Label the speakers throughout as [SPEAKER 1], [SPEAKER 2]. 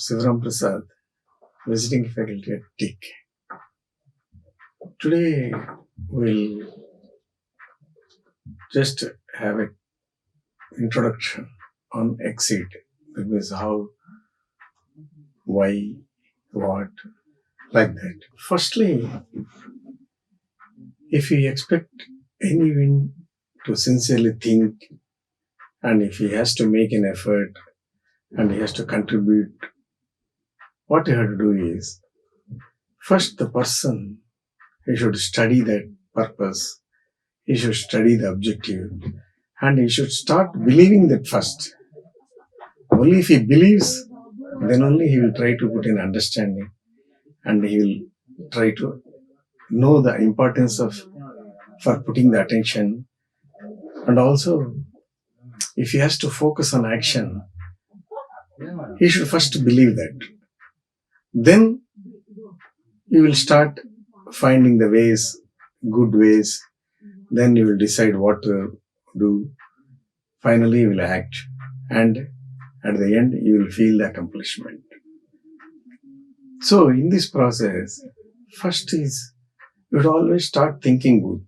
[SPEAKER 1] Sivarama Prasad, visiting faculty at TIC. Today we'll just have an introduction on ExEEd. That means how, why, what, like that. Firstly, if you expect anyone to sincerely think, and if he has to make an effort and he has to contribute, what you have to do is, first the person, he should study that purpose, he should study the objective, and he should start believing that first. Only if he believes, then only he will try to put in understanding, and he will try to know the importance for putting the attention. And also, if he has to focus on action, he should first believe that. Then you will start finding the ways, good ways. Then you will decide what to do. Finally, you will act. And at the end, you will feel the accomplishment. So, in this process, first is, you should always start thinking good.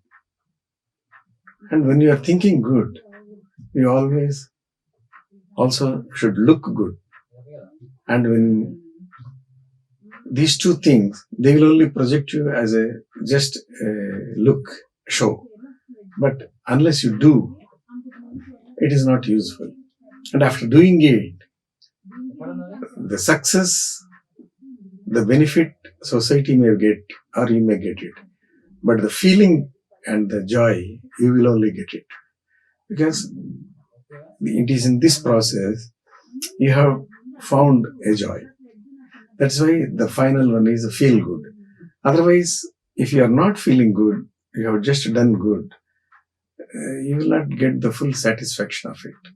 [SPEAKER 1] And when you are thinking good, you always also should look good. And when these two things, they will only project you as just a look show. But unless you do, it is not useful. And after doing it, the success, the benefit society may get, or you may get it. But the feeling and the joy, you will only get it. Because it is in this process, you have found a joy. That's why the final one is a feel good. Otherwise, if you are not feeling good, you have just done good, you will not get the full satisfaction of it.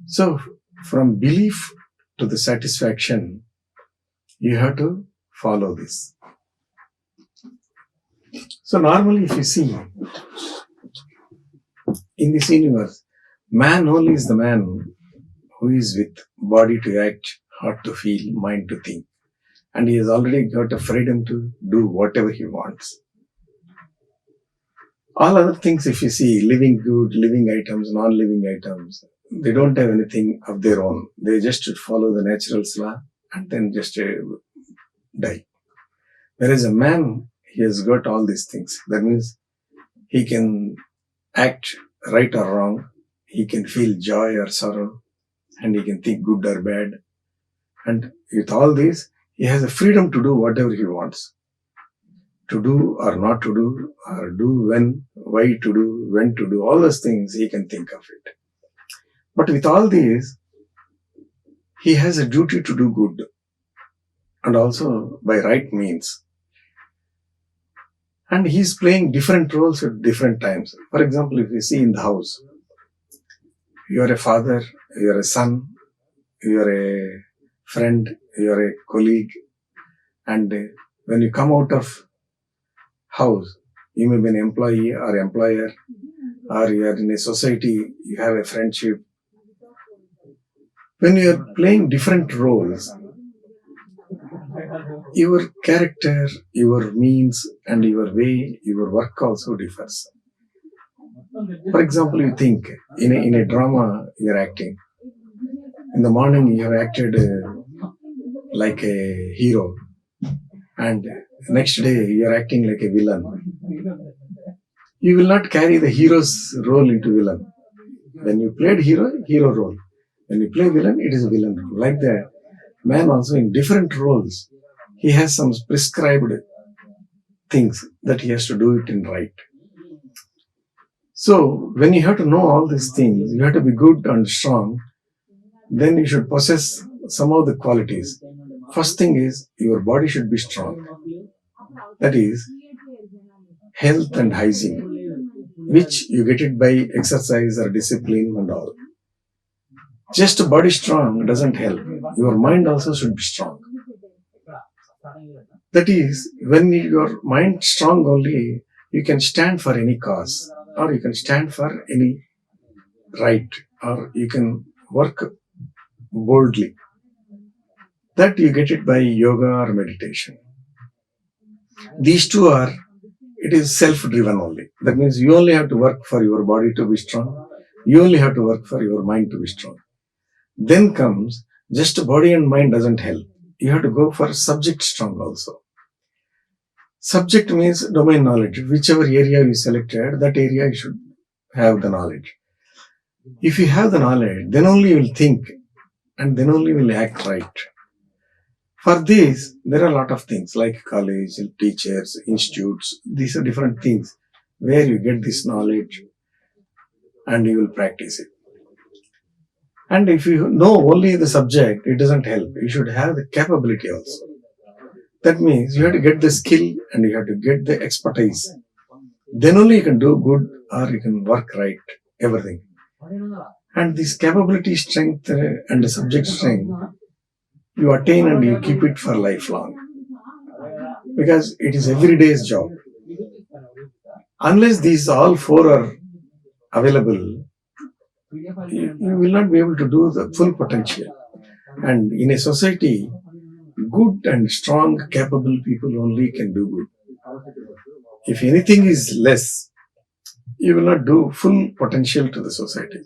[SPEAKER 1] So, from belief to the satisfaction, you have to follow this. So, normally if you see, in this universe, man only is the man who is with body to act, heart to feel, mind to think. And he has already got a freedom to do whatever he wants. All other things, if you see, living good, living items, non-living items, they don't have anything of their own. They just follow the natural law and then just die. Whereas a man, he has got all these things. That means he can act right or wrong. He can feel joy or sorrow. And he can think good or bad. And with all this, he has a freedom to do whatever he wants. To do or not to do, or do when, why to do, when to do, all those things he can think of it. But with all these, he has a duty to do good. And also by right means. And he is playing different roles at different times. For example, if you see in the house, you are a father, you are a son, you are a friend, you are a colleague, and when you come out of house, you may be an employee or employer, or you are in a society, you have a friendship. When you are playing different roles, your character, your means, and your way, your work also differs. For example, you think, in a drama you are acting. In the morning you have acted like a hero, and next day you are acting like a villain. You will not carry the hero's role into villain. When you played hero role. When you play villain, it is a villain role. Like that, man also in different roles, he has some prescribed things that he has to do it in right. So, when you have to know all these things, you have to be good and strong, then you should possess some of the qualities. First thing is, your body should be strong. That is, health and hygiene, which you get it by exercise or discipline and all. Just body strong doesn't help. Your mind also should be strong. That is, when your mind strong only, you can stand for any cause, or you can stand for any right, or you can work boldly. That you get it by yoga or meditation. These two are, it is self-driven only. That means you only have to work for your body to be strong. You only have to work for your mind to be strong. Then comes, just body and mind doesn't help. You have to go for subject strong also. Subject means domain knowledge. Whichever area you selected, that area you should have the knowledge. If you have the knowledge, then only you will think and then only will act right. For this, there are a lot of things like college, teachers, institutes. These are different things where you get this knowledge and you will practice it. And if you know only the subject, it doesn't help. You should have the capability also. That means you have to get the skill and you have to get the expertise. Then only you can do good or you can work right, everything. And this capability strength and the subject strength, you attain and you keep it for lifelong. Because it is every day's job. Unless these all four are available, you will not be able to do the full potential. And in a society, good and strong, capable people only can do good. If anything is less, you will not do full potential to the society.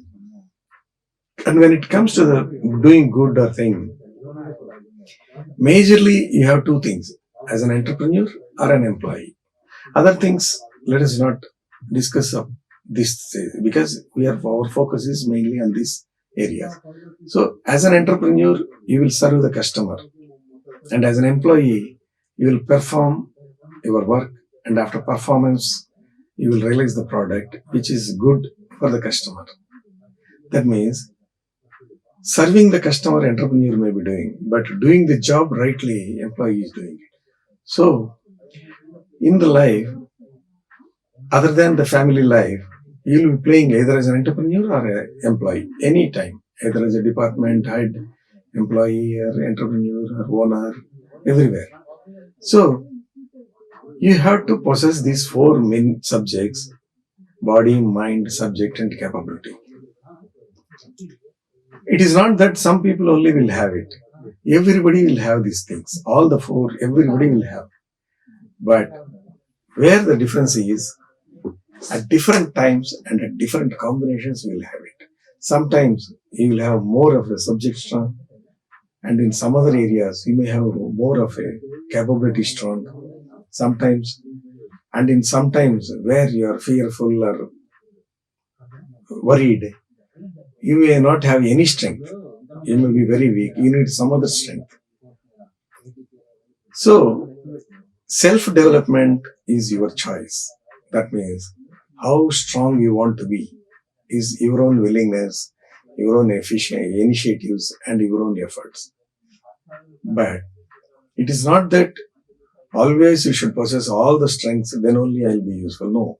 [SPEAKER 1] And when it comes to the doing good or thing, majorly you have two things, as an entrepreneur or an employee. Other things, let us not discuss of this because our focus is mainly on this area. So as an entrepreneur, you will serve the customer. And as an employee, you will perform your work, and after performance, you will realize the product which is good for the customer. That means serving the customer, entrepreneur may be doing, but doing the job rightly, employee is doing it. So, in the life, other than the family life, you will be playing either as an entrepreneur or an employee, anytime, either as a department head, employee or entrepreneur or owner, everywhere. So, you have to possess these four main subjects: body, mind, subject and capability. It is not that some people only will have it. Everybody will have these things. All the four, everybody will have. But where the difference is, at different times and at different combinations you will have it. Sometimes you will have more of a subject strong, and in some other areas you may have more of a capability strong. Sometimes, and in sometimes where you are fearful or worried, you may not have any strength. You may be very weak. You need some other strength. So, self-development is your choice. That means how strong you want to be is your own willingness, your own initiatives and your own efforts. But it is not that always you should possess all the strengths, then only I will be useful. No.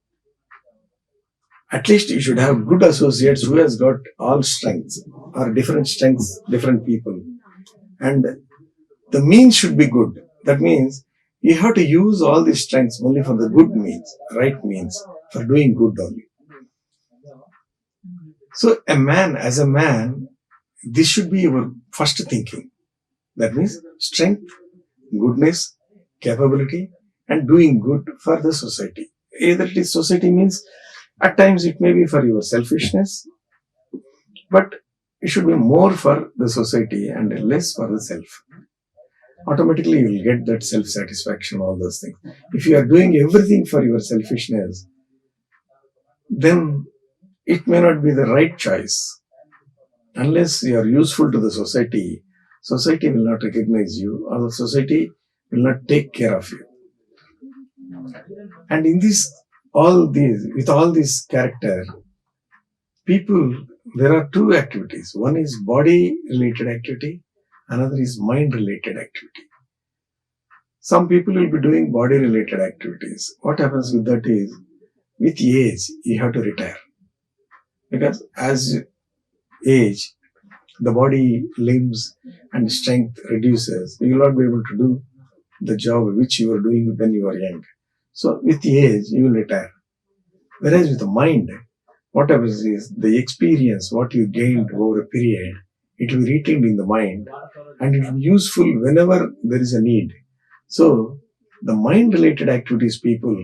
[SPEAKER 1] At least you should have good associates who has got all strengths or different strengths, different people. And the means should be good. That means you have to use all these strengths only for the good means, right means, for doing good only. So as a man, this should be your first thinking. That means strength, goodness, capability, and doing good for the society. Either it is society means, at times it may be for your selfishness, but it should be more for the society and less for the self. Automatically you will get that self-satisfaction, all those things. If you are doing everything for your selfishness, then it may not be the right choice. Unless you are useful to the society, society will not recognize you, or the society will not take care of you. And in this, with all this character, people, there are two activities. One is body-related activity, another is mind-related activity. Some people will be doing body-related activities. What happens with that is, with age, you have to retire. Because as age, the body, limbs and strength reduces. You will not be able to do the job which you were doing when you were young. So with age, you will retire. Whereas with the mind, what happens is the experience, what you gained over a period, it will be retained in the mind, and it will be useful whenever there is a need. So, the mind-related activities people,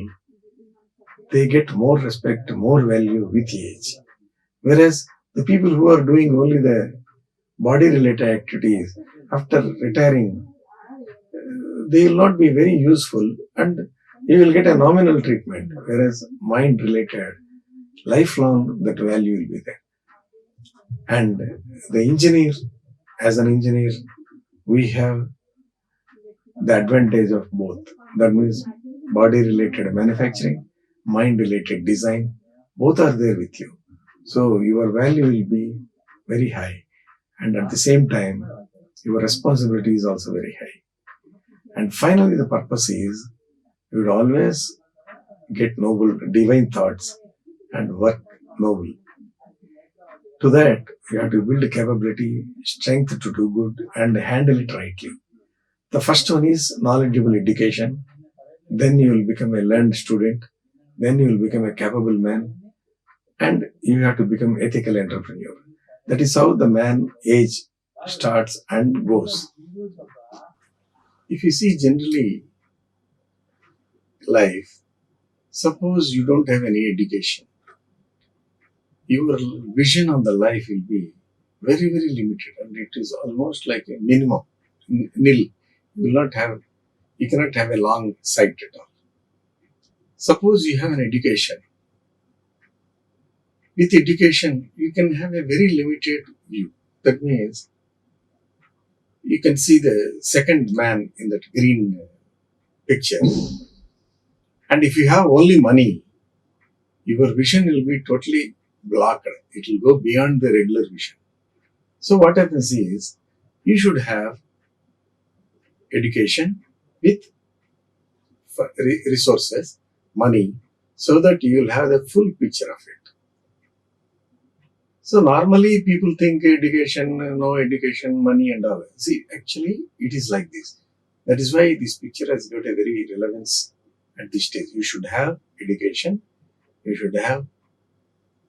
[SPEAKER 1] they get more respect, more value with age. Whereas the people who are doing only the body-related activities, after retiring, they will not be very useful and you will get a nominal treatment. Whereas mind-related, lifelong, that value will be there. And the engineer, as an engineer, we have the advantage of both. That means body-related manufacturing, mind-related design, both are there with you. So your value will be very high, and at the same time, your responsibility is also very high. And finally, the purpose is you would always get noble, divine thoughts and work noble. To that, you have to build capability, strength to do good, and handle it rightly. The first one is knowledgeable education. Then you will become a learned student. Then you will become a capable man. And you have to become ethical entrepreneur. That is how the man age starts and goes. If you see generally life, suppose you don't have any education, your vision on the life will be very, very limited, and it is almost like a minimum, nil. You cannot have a long sight at all. Suppose you have an education. With education, you can have a very limited view. That means you can see the second man in that green picture. And if you have only money, your vision will be totally blocked. It will go beyond the regular vision. So what happens is, you should have education with resources, money, so that you will have the full picture of it. So normally people think education, no education, money and all. See, actually it is like this. That is why this picture has got a very relevance at this stage. You should have education, you should have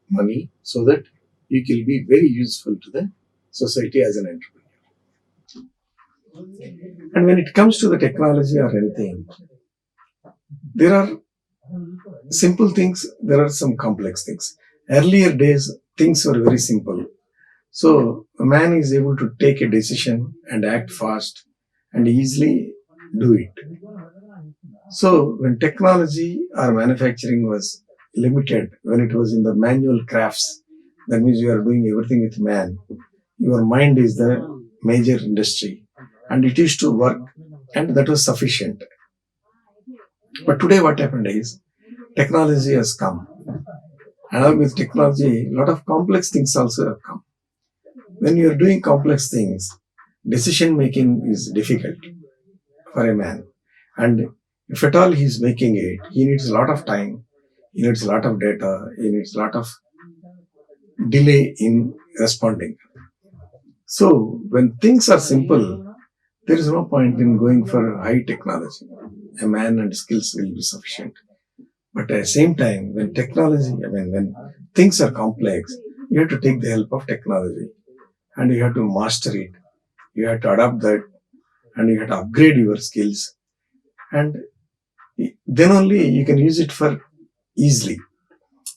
[SPEAKER 1] money, so that you can be very useful to the society as an entrepreneur. And when it comes to the technology or anything, there are simple things, there are some complex things. Earlier days, things were very simple. So a man is able to take a decision and act fast and easily do it. So when technology or manufacturing was limited, when it was in the manual crafts, that means you are doing everything with man. Your mind is the major industry and it used to work, and that was sufficient. But today what happened is, technology has come. Along with technology, a lot of complex things also have come. When you are doing complex things, decision making is difficult for a man. And if at all he is making it, he needs a lot of time, he needs a lot of data, he needs a lot of delay in responding. So when things are simple, there is no point in going for high technology. A man and skills will be sufficient. But at the same time, when when things are complex, you have to take the help of technology and you have to master it. You have to adapt that and you have to upgrade your skills. And then only you can use it for easily.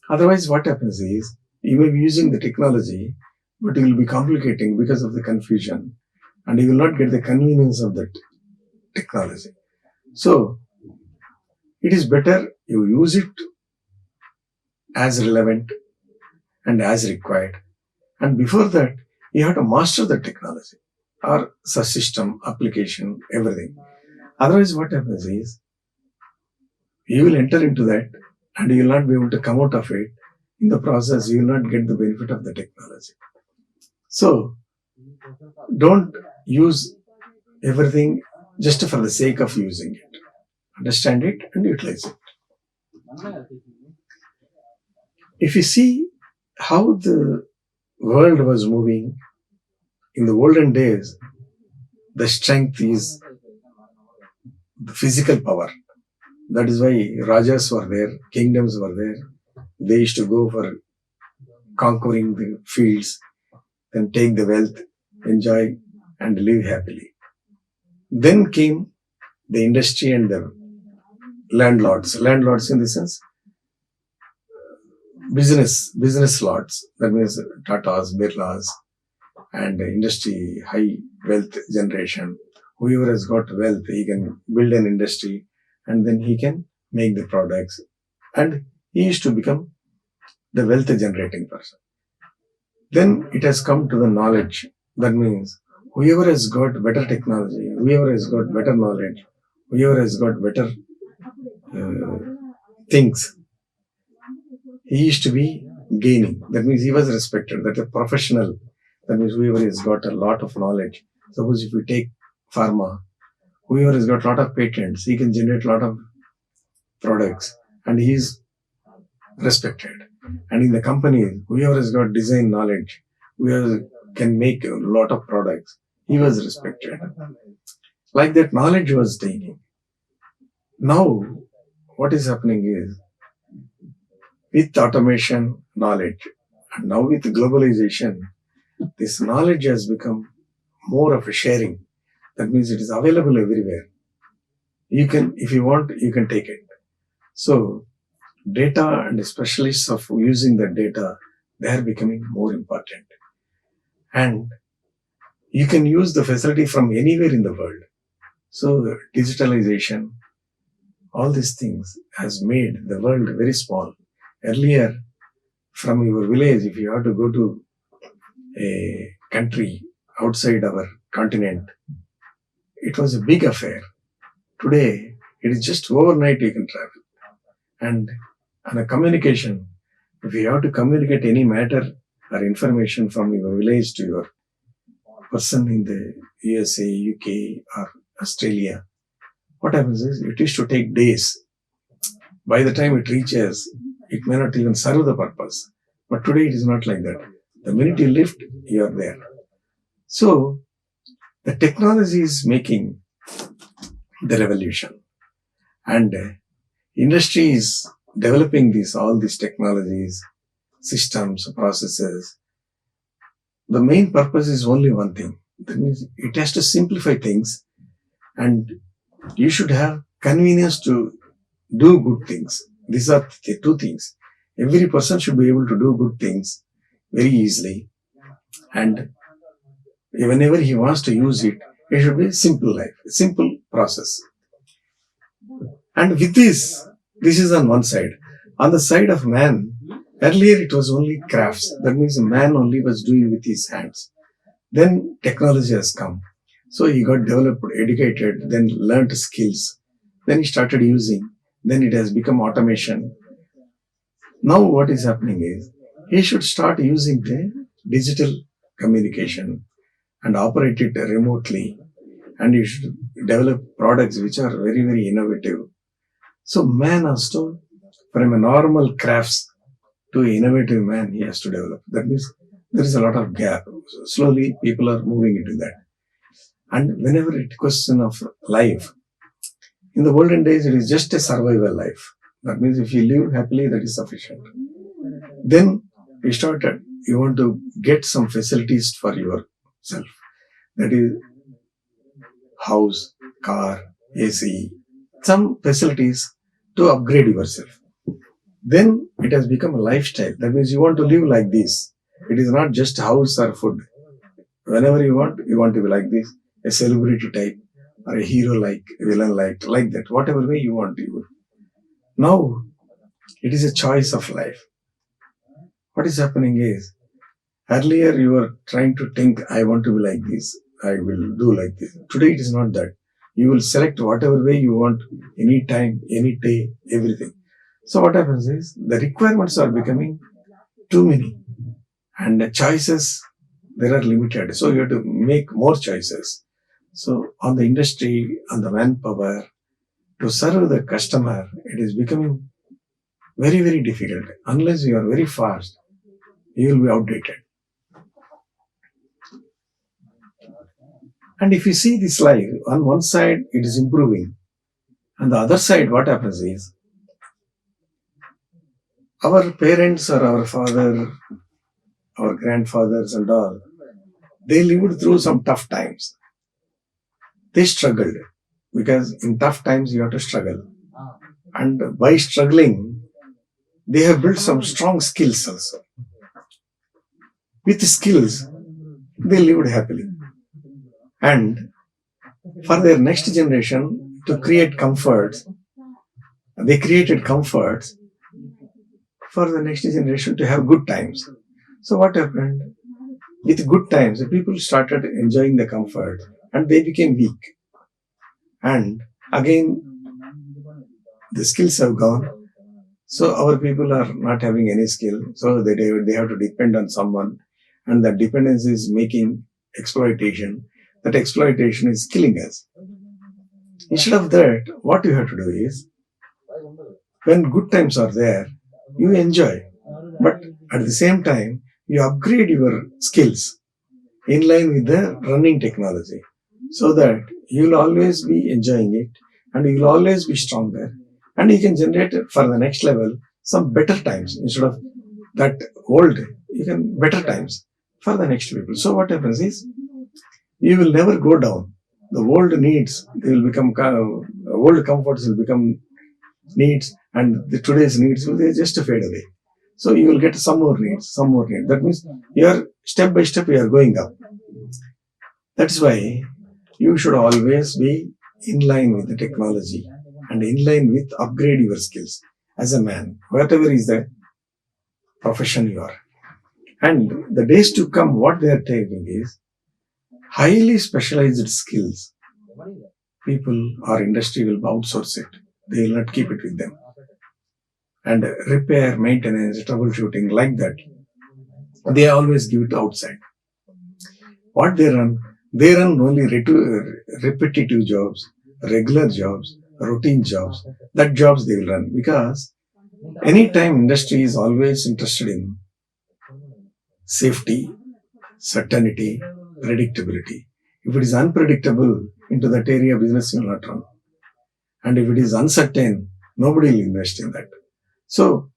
[SPEAKER 1] Otherwise, what happens is, you may be using the technology, but you will be complicating because of the confusion and you will not get the convenience of that technology. So, it is better you use it as relevant and as required. And before that, you have to master the technology or the system, application, everything. Otherwise, what happens is, you will enter into that and you will not be able to come out of it. In the process, you will not get the benefit of the technology. So, don't use everything just for the sake of using it. Understand it and utilize it. If you see how the world was moving in the olden days, the strength is the physical power. That is why rajas were there, kingdoms were there. They used to go for conquering the fields, then take the wealth enjoy and live happily. Then came the industry and the landlords. Landlords in the sense business lords. That means Tatas, Birlas, and industry, high wealth generation. Whoever has got wealth, he can build an industry and then he can make the products. And he used to become the wealth generating person. Then it has come to the knowledge. That means whoever has got better technology, whoever has got better knowledge, whoever has got better things, he used to be gaining. That means he was respected. That a professional. That means whoever has got a lot of knowledge. Suppose if we take pharma, whoever has got a lot of patents, he can generate a lot of products and he is respected. And in the company, whoever has got design knowledge, whoever can make a lot of products, he was respected. Like that, knowledge was taking. Now, what is happening is, with automation, knowledge, and now with globalization, this knowledge has become more of a sharing. That means it is available everywhere. You can, if you want, you can take it. So, data and the specialists of using the data, they are becoming more important. And you can use the facility from anywhere in the world. So, digitalization, all these things has made the world very small. Earlier, from your village, if you have to go to a country outside our continent, it was a big affair. Today, it is just overnight you can travel. And on a communication, if you have to communicate any matter or information from your village to your person in the USA, UK, or Australia, what happens is it used to take days. By the time it reaches, it may not even serve the purpose. But today it is not like that. The minute you lift, you are there. So, the technology is making the revolution. And industry is developing all these technologies, systems, processes. The main purpose is only one thing. That means it has to simplify things and you should have convenience to do good things. These are the two things. Every person should be able to do good things very easily. And whenever he wants to use it, it should be a simple life, a simple process. And with this is on one side. On the side of man, earlier it was only crafts. That means man only was doing with his hands. Then technology has come. So he got developed, educated, then learnt skills. Then he started using. Then it has become automation. Now what is happening is, he should start using the digital communication and operate it remotely. And you should develop products which are very, very innovative. So man has to, from a normal crafts to an innovative man, he has to develop. That means there is a lot of gap. Slowly people are moving into that. And whenever it's a question of life, in the olden days, it is just a survival life. That means if you live happily, that is sufficient. Then you want to get some facilities for yourself. That is house, car, AC, some facilities to upgrade yourself. Then it has become a lifestyle. That means you want to live like this. It is not just house or food. Whenever you want to be like this, a celebrity type, or a hero like, a villain like that. Whatever way you want to. Now, it is a choice of life. What is happening is, earlier you were trying to think, I want to be like this, I will do like this. Today it is not that. You will select whatever way you want, any time, any day, everything. So what happens is, the requirements are becoming too many. And the choices, there are limited. So you have to make more choices. So on the industry, on the manpower, to serve the customer, it is becoming very, very difficult. Unless you are very fast, you will be outdated. And if you see this life, on one side it is improving. On the other side, what happens is, our parents or our father, our grandfathers and all, They lived through some tough times. They struggled because in tough times you have to struggle. And by struggling, they have built some strong skills also. With skills, they lived happily. And for their next generation to create comforts, they created comforts for the next generation to have good times. So what happened? With good times, the people started enjoying the comfort and they became weak. And again, the skills have gone. So our people are not having any skill. So they have to depend on someone. And that dependence is making exploitation. That exploitation is killing us. Instead of that, what you have to do is, when good times are there, you enjoy. But at the same time, you upgrade your skills in line with the running technology so that you will always be enjoying it and you will always be stronger and you can generate for the next level some better times instead of that old, you can better times for the next people. So what happens is you will never go down. The old needs, they will become, old comforts will become needs and the today's needs will just fade away. So you will get some more needs. That means you are step by step you are going up. That's why you should always be in line with the technology and in line with upgrade your skills as a man, whatever is the profession you are. And the days to come, what they are taking is highly specialized skills. People or industry will outsource it. They will not keep it with them. And repair, maintenance, troubleshooting, like that, they always give it outside. What they run only repetitive jobs, regular jobs, routine jobs. That jobs they will run because anytime industry is always interested in safety, certainty, predictability. If it is unpredictable, into that area business will not run. And if it is uncertain, nobody will invest in that. So,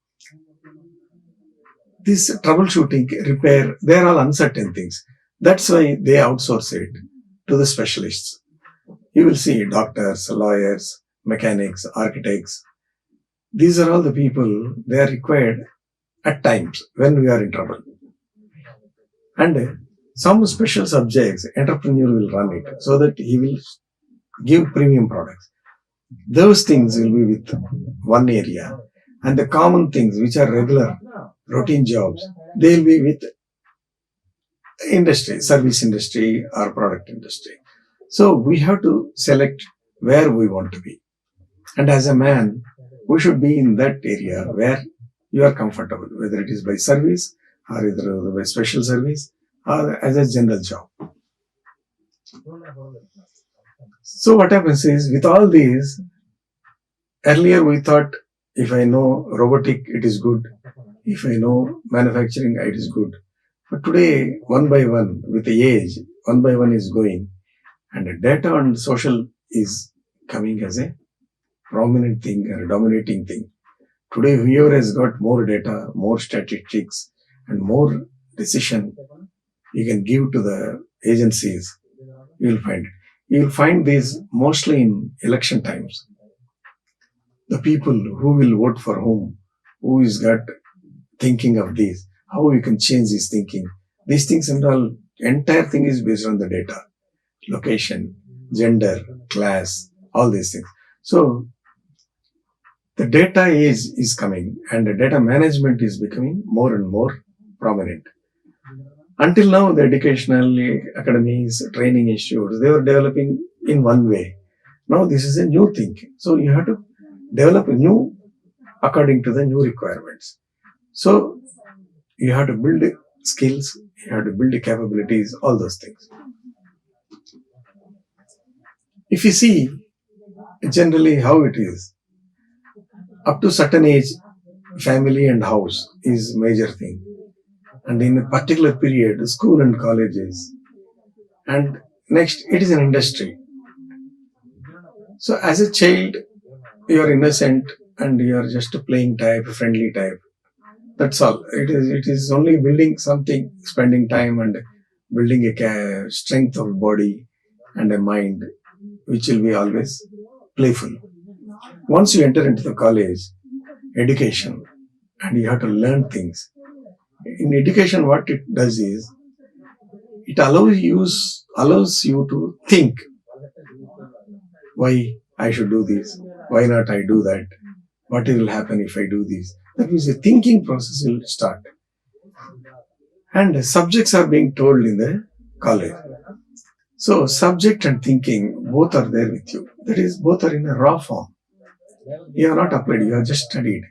[SPEAKER 1] this troubleshooting, repair, they are all uncertain things. That's why they outsource it to the specialists. You will see doctors, lawyers, mechanics, architects. These are all the people, they are required at times when we are in trouble. And some special subjects, entrepreneur will run it so that he will give premium products. Those things will be with one area. And the common things which are regular routine jobs, they will be with industry, service industry or product industry. So we have to select where we want to be. And as a man, we should be in that area where you are comfortable, whether it is by service or either by special service or as a general job. So what happens is with all these, earlier we thought if I know robotic, it is good. If I know manufacturing, it is good. But today, one by one, with the age, one by one is going. And data and social is coming as a prominent thing or a dominating thing. Today, whoever has got more data, more statistics, and more decision you can give to the agencies, you will find it. You will find these mostly in election times. The people who will vote for who is got thinking of this, how you can change his thinking. These things and all, entire thing is based on the data, location, gender, class, all these things. So, the data is coming and the data management is becoming more and more prominent. Until now, the educational academies, training institutes, they were developing in one way. Now, this is a new thing. So, you have to develop a new according to the new requirements. So, you have to build skills, you have to build capabilities, all those things. If you see generally how it is, up to certain age, family and house is major thing. And in a particular period, school and colleges. And next, it is an industry. So as a child, you are innocent and you are just a playing type, a friendly type. That's all. It is only building something, spending time and building a strength of body and a mind which will be always playful. Once you enter into the college, education, and you have to learn things. In education, what it does is, it allows you to think, why I should do this, why not I do that, what will happen if I do this. That means the thinking process will start. And subjects are being told in the college. So subject and thinking both are there with you. That is, both are in a raw form. You have not applied, you have just studied.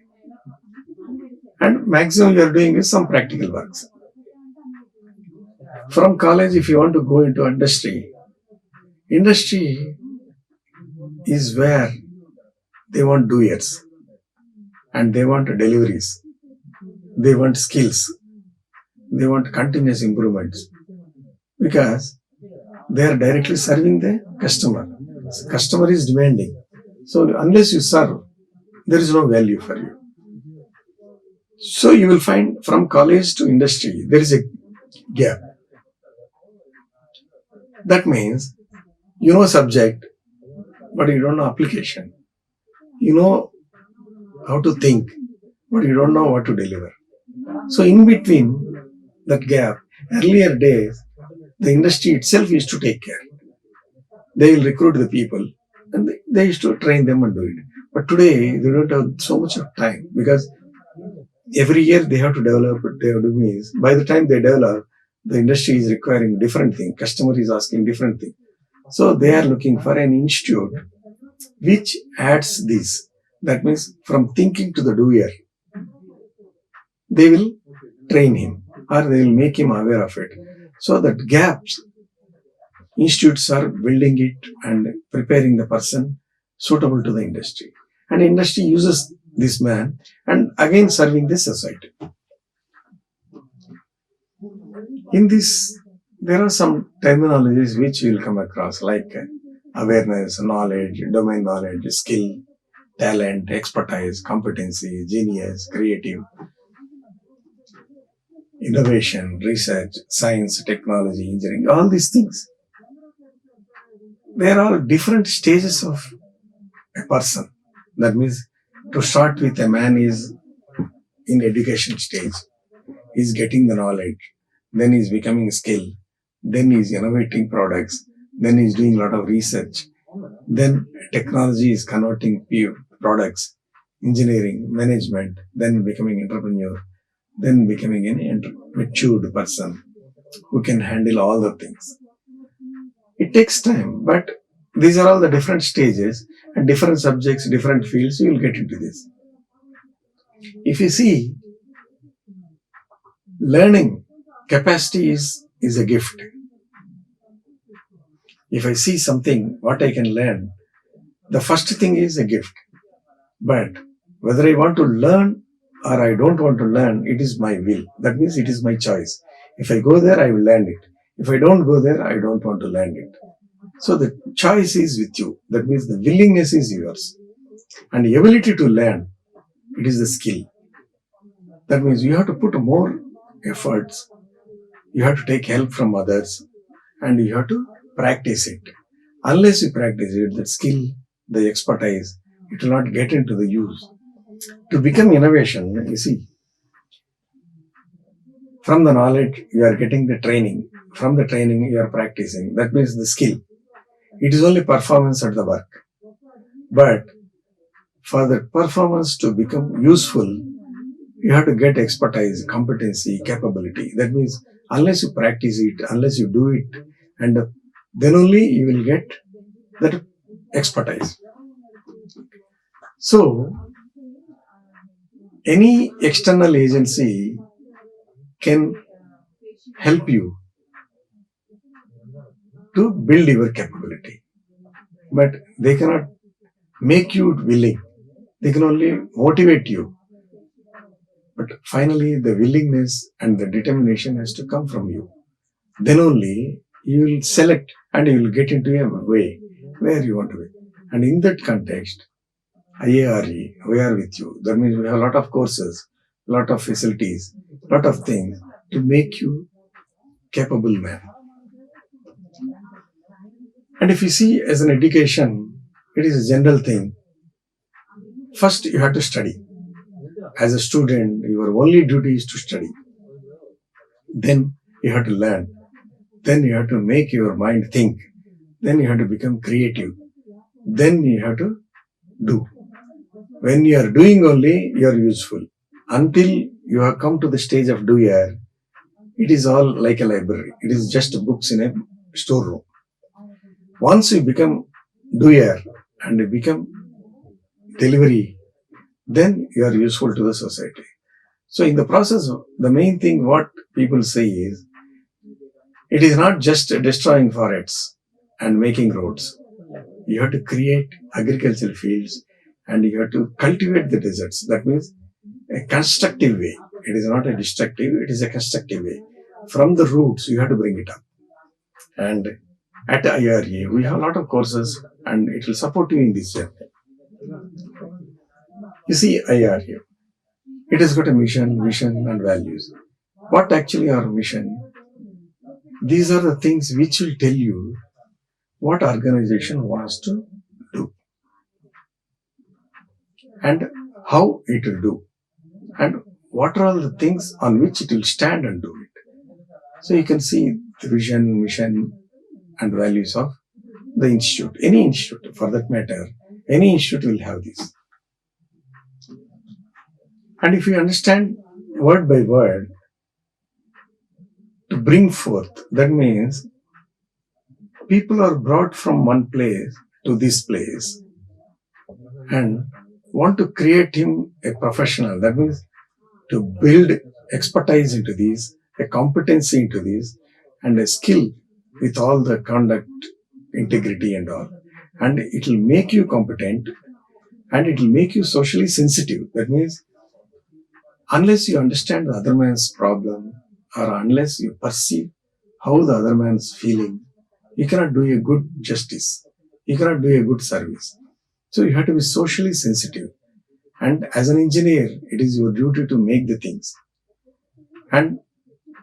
[SPEAKER 1] And maximum you are doing is some practical works. From college, if you want to go into industry is where they want doers and they want deliveries. They want skills. They want continuous improvements because they are directly serving the customer. The customer is demanding. So unless you serve, there is no value for you. So you will find from college to industry, there is a gap. That means you know subject, but you don't know application. You know how to think, but you don't know what to deliver. So in between that gap, earlier days, the industry itself used to take care. They will recruit the people and they used to train them and do it. But today, they don't have so much of time because every year they have to develop what they have to do means. By the time they develop, the industry is requiring different thing. Customer is asking different thing. So they are looking for an institute which adds this. That means from thinking to the doer, they will train him or they will make him aware of it. So that gaps, institutes are building it and preparing the person suitable to the industry. And industry uses this man and again serving the society. In this, there are some terminologies which you will come across like awareness, knowledge, domain knowledge, skill, talent, expertise, competency, genius, creative, innovation, research, science, technology, engineering, all these things. There are different stages of a person. That means to start with, a man is in education stage, is getting the knowledge, then he's becoming skilled, then he's innovating products, then he's doing a lot of research, then technology is converting products, engineering, management, then becoming entrepreneur, then becoming an matured person who can handle all the things. It takes time, but these are all the different stages and different subjects, different fields, you will get into this. If you see, learning capacity is a gift. If I see something, what I can learn, the first thing is a gift. But whether I want to learn or I don't want to learn, it is my will. That means it is my choice. If I go there, I will learn it. If I don't go there, I don't want to learn it. So the choice is with you. That means the willingness is yours. And the ability to learn, it is the skill. That means you have to put more efforts. You have to take help from others. And you have to practice it. Unless you practice it, the skill, the expertise, it will not get into the use. To become innovation, you see, from the knowledge, you are getting the training. From the training, you are practicing. That means the skill. It is only performance at the work. But for the performance to become useful, you have to get expertise, competency, capability. That means unless you practice it, unless you do it, and then only you will get that expertise. So, any external agency can help you to build your capability. But they cannot make you willing. They can only motivate you. But finally, the willingness and the determination has to come from you. Then only you will select and you will get into a way where you want to be. And in that context, IARE, we are with you. That means we have a lot of courses, a lot of facilities, a lot of things to make you capable man. And if you see as an education, it is a general thing. First, you have to study. As a student, your only duty is to study. Then you have to learn. Then you have to make your mind think. Then you have to become creative. Then you have to do. When you are doing only, you are useful. Until you have come to the stage of doer, it is all like a library. It is just books in a storeroom. Once you become doer and you become delivery, then you are useful to the society. So in the process, the main thing what people say is, it is not just destroying forests and making roads. You have to create agricultural fields and you have to cultivate the deserts. That means a constructive way. It is not a destructive, it is a constructive way. From the roots, you have to bring it up. And at IARE, we have a lot of courses and it will support you in this journey. You see, IARE, it has got a mission, vision and values. What actually are mission? These are the things which will tell you what organization wants to do and how it will do and what are all the things on which it will stand and do it. So you can see the vision, mission and values of the institute. Any institute for that matter, any institute will have this. And if you understand word by word, to bring forth, that means people are brought from one place to this place and want to create him a professional. That means to build expertise into this, a competency into this, and a skill with all the conduct, integrity and all. And it will make you competent and it will make you socially sensitive. That means unless you understand the other man's problem or unless you perceive how the other man's feeling, you cannot do a good justice. You cannot do a good service. So you have to be socially sensitive. And as an engineer, it is your duty to make the things. And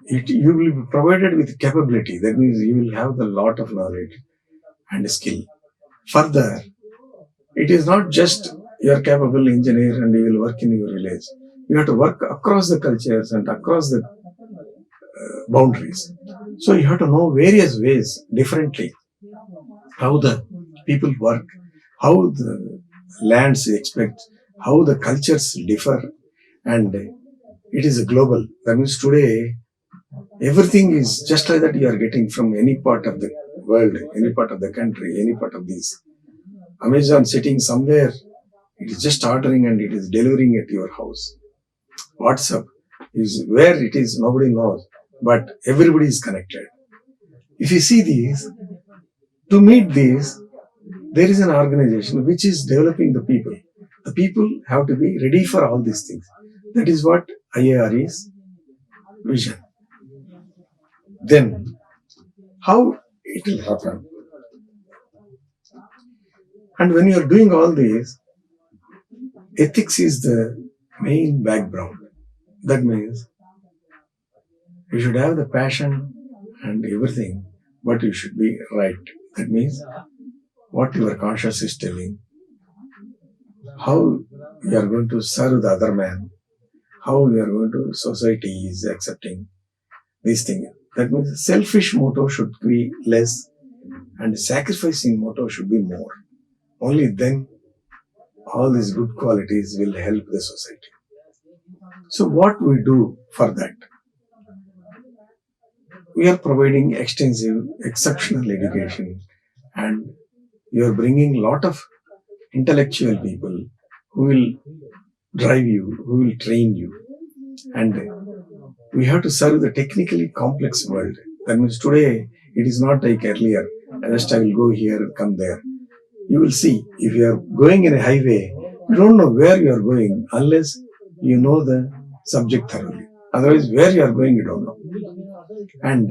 [SPEAKER 1] you will be provided with capability. That means you will have a lot of knowledge and skill. Further, it is not just you are capable engineer and you will work in your village. You have to work across the cultures and across the boundaries. So you have to know various ways differently how the people work, how the lands expect, how the cultures differ, and it is a global. That means today everything is just like that you are getting from any part of the world, any part of the country, any part of this. Amazon sitting somewhere, it is just ordering and it is delivering at your house. WhatsApp is where it is, nobody knows, but everybody is connected. If you see these, to meet these, there is an organization which is developing the people. The people have to be ready for all these things. That is what IARE's vision. Then, how it will happen? And when you are doing all this, ethics is the main background. That means you should have the passion and everything, but you should be right. That means what your conscience is telling, how you are going to serve the other man, how you are going to, society is accepting these things. That means selfish motto should be less and sacrificing motto should be more. Only then all these good qualities will help the society. So what we do for that? We are providing extensive, exceptional education and you are bringing a lot of intellectual people who will drive you, who will train you. And we have to serve the technically complex world. That means today, it is not like earlier, just I will go here and come there. You will see, if you are going in a highway, you don't know where you are going unless you know the subject thoroughly. Otherwise, where you are going, you don't know. And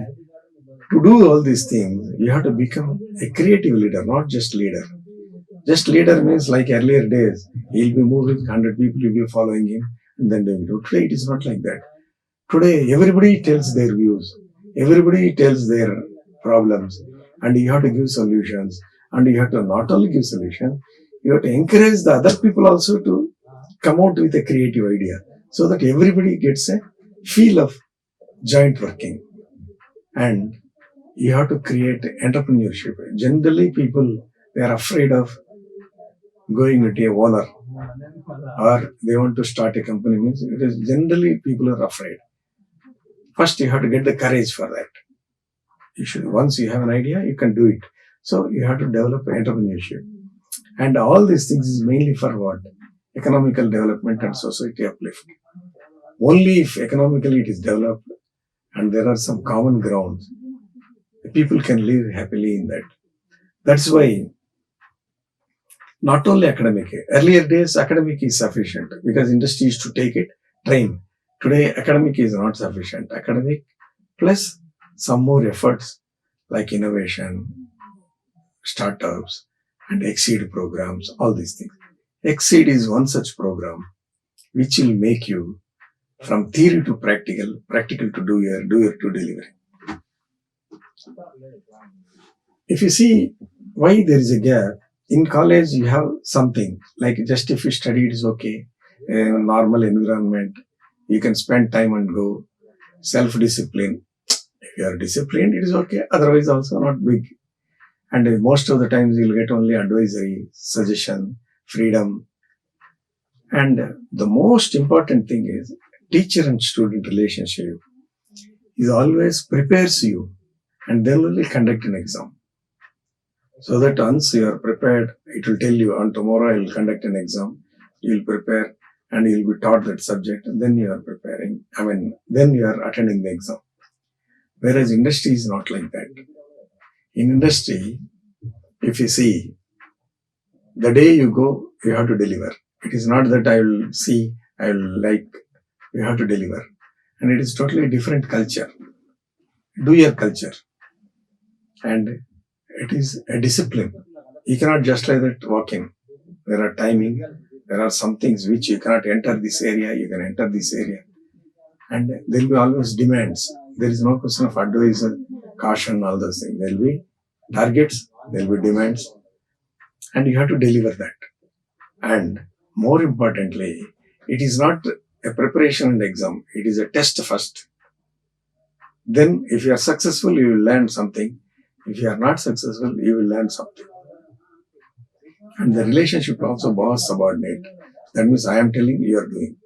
[SPEAKER 1] to do all these things, you have to become a creative leader, not just leader. Just leader means like earlier days, he'll be moving, 100 people will be following him, and then doing it. Today, it is not like that. Today, everybody tells their views. Everybody tells their problems, and you have to give solutions. And you have to not only give solutions, you have to encourage the other people also to come out with a creative idea, so that everybody gets a feel of joint working. And you have to create entrepreneurship. Generally, people, they are afraid of going with a owner, or they want to start a company. Means it is generally people are afraid. First, you have to get the courage for that. You should, once you have an idea, you can do it. So you have to develop entrepreneurship. And all these things is mainly for what? Economical development and society uplift. Only if economically it is developed and there are some common grounds, people can live happily in that. That's why not only academic. Earlier days, academic is sufficient because industry used to take it, train. Today, academic is not sufficient. Academic plus some more efforts like innovation, startups, and ExEEd programs, all these things. ExEEd is one such program which will make you from theory to practical, practical to doer to delivery. If you see why there is a gap, in college you have something like just if you study it is okay, a normal environment, you can spend time and go, self-discipline. If you are disciplined, it is okay, otherwise also not big. And most of the times you will get only advisory, suggestion, freedom. And the most important thing is teacher and student relationship is always prepares you and then only conduct an exam. So that once you are prepared, it will tell you on tomorrow I will conduct an exam, you will prepare and you will be taught that subject and then you are preparing. Then you are attending the exam. Whereas industry is not like that. In industry, if you see, the day you go, you have to deliver. It is not that I will see, I will like, you have to deliver. And it is totally different culture. Do your culture. And it is a discipline. You cannot just like that walk in. There are timing. There are some things which you cannot enter this area, you can enter this area. And there will be always demands. There is no question of advice, caution, all those things. There will be targets, there will be demands. And you have to deliver that. And more importantly, it is not a preparation and exam. It is a test first. Then if you are successful, you will learn something. If you are not successful, you will learn something. And the relationship also boss subordinate. That means I am telling, you are doing.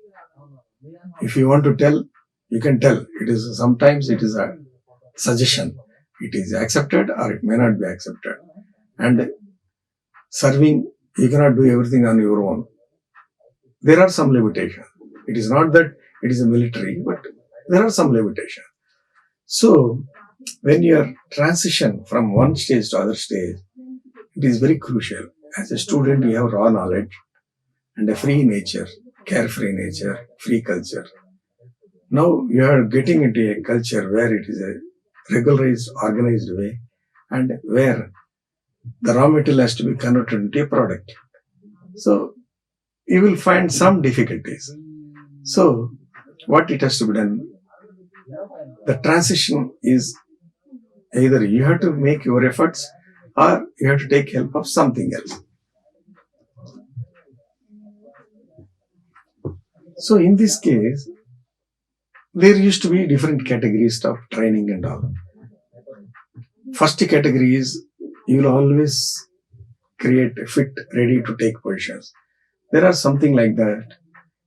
[SPEAKER 1] If you want to tell, you can tell. It is sometimes it is a suggestion. It is accepted or it may not be accepted. And serving, you cannot do everything on your own. There are some limitations. It is not that it is a military, but there are some limitations. So, when you are transition from one stage to other stage, it is very crucial. As a student, you have raw knowledge and a free nature, carefree nature, free culture. Now you are getting into a culture where it is a regularized, organized way, and where the raw material has to be converted into a product. So you will find some difficulties. So what it has to be done? The transition is either you have to make your efforts or you have to take help of something else. So in this case, there used to be different categories of training and all. First category is you will always create fit, ready to take positions. There are something like that.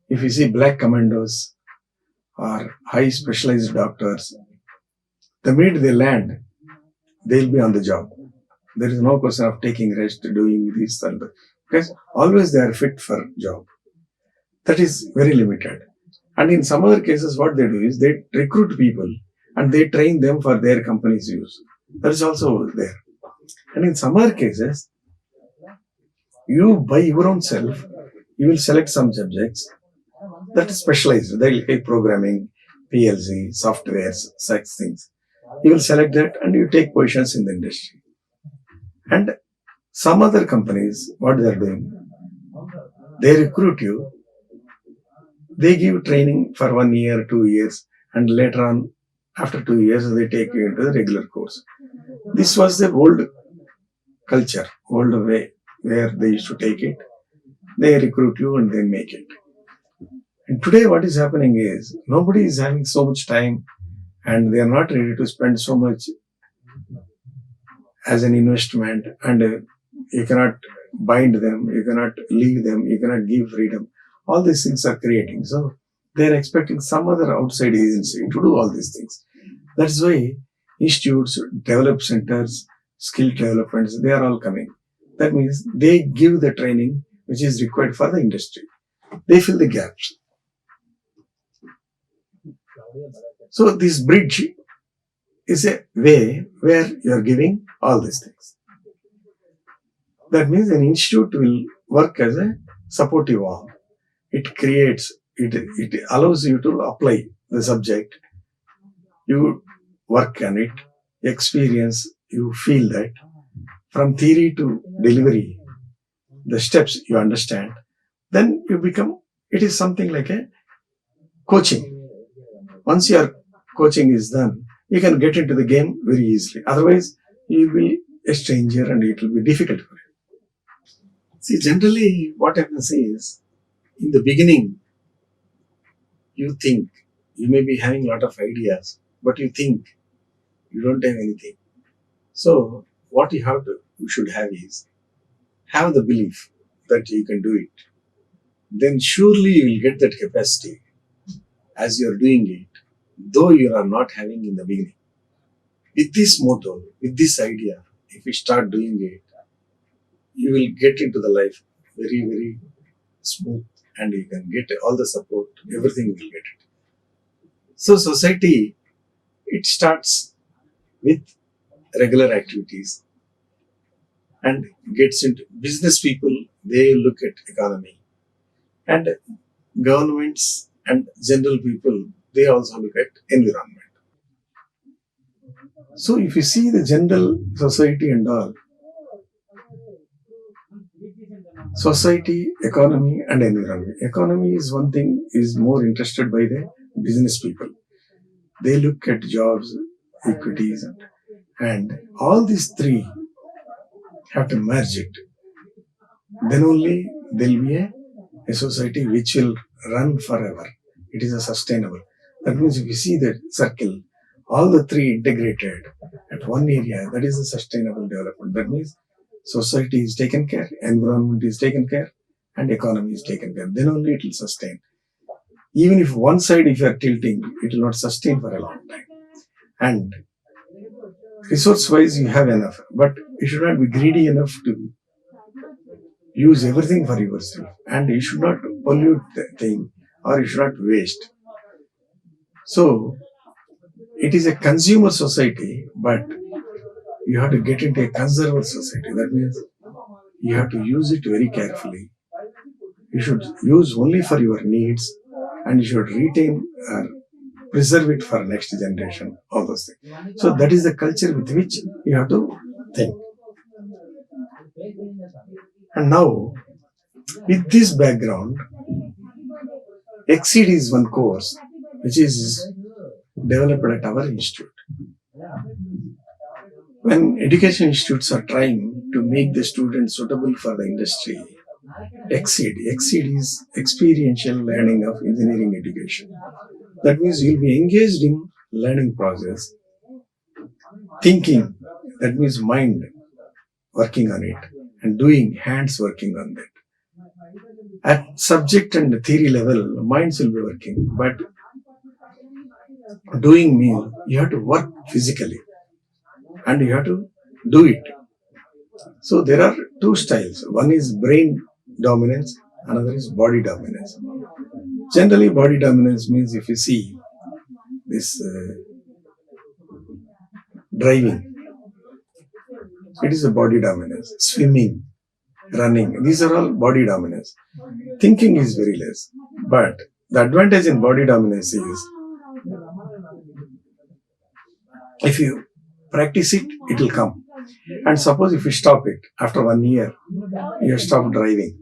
[SPEAKER 1] If you see black commandos or high specialized doctors, the minute they land, they will be on the job. There is no question of taking rest, doing this and that. Because always they are fit for job. That is very limited. And in some other cases, what they do is they recruit people and they train them for their company's use. That is also there. And in some other cases, you by your own self, you will select some subjects that is specialized, like programming, PLC, softwares, such things. You will select that and you take positions in the industry. And some other companies, what they are doing, they recruit you. They give training for 1 year, 2 years, and later on After 2 years, they take you into the regular course. This was the old culture, old way where they used to take it. They recruit you and then make it. And today what is happening is nobody is having so much time and they are not ready to spend so much as an investment, and you cannot bind them, you cannot leave them, you cannot give freedom. All these things are creating. So they are expecting some other outside agency to do all these things. That's why institutes, develop centers, skill developments, they are all coming. That means they give the training which is required for the industry. They fill the gaps. So this bridge is a way where you are giving all these things. That means an institute will work as a supportive arm. It creates, it allows you to apply the subject. You work on it, experience, you feel that. From theory to delivery, the steps you understand, then you become, it is something like a coaching. Once your coaching is done, you can get into the game very easily. Otherwise, you will be a stranger and it will be difficult for you. See, generally what happens is, in the beginning, you think, you may be having a lot of ideas, but you think you don't have anything. So what you should have is, have the belief that you can do it. Then surely you will get that capacity as you are doing it, though you are not having in the beginning. With this motto, with this idea, if you start doing it, you will get into the life very, very smooth and you can get all the support, everything you will get it. So society, it starts with regular activities and gets into business people, they look at economy, and governments and general people, they also look at environment. So if you see the general society and all, society, economy and environment. Economy is one thing, is more interested by the business people. They look at jobs, equities, and all these three have to merge it. Then only there will be a society which will run forever. It is a sustainable. That means if you see that circle, all the three integrated at one area, that is a sustainable development. That means society is taken care, environment is taken care, and economy is taken care. Then only it will sustain. Even if one side, if you are tilting, it will not sustain for a long time. And resource-wise, you have enough, but you should not be greedy enough to use everything for yourself, and you should not pollute the thing, or you should not waste. So it is a consumer society, but you have to get into a conserver society. That means you have to use it very carefully. You should use only for your needs, and you should retain or preserve it for next generation, all those things. So that is the culture with which you have to think. And now, with this background, ExEEd is one course which is developed at our institute. When education institutes are trying to make the students suitable for the industry, ExEEd is Experiential Learning of Engineering Education. That means you will be engaged in learning process, thinking, that means mind working on it, and doing, hands working on that. At subject and theory level, minds will be working, but doing means you have to work physically and you have to do it. So there are two styles. One is brain dominance, another is body dominance. Generally, body dominance means, if you see this driving, it is a body dominance. Swimming, running, these are all body dominance. Thinking is very less. But the advantage in body dominance is, if you practice it, it will come. And suppose if you stop it after 1 year, you have stopped driving,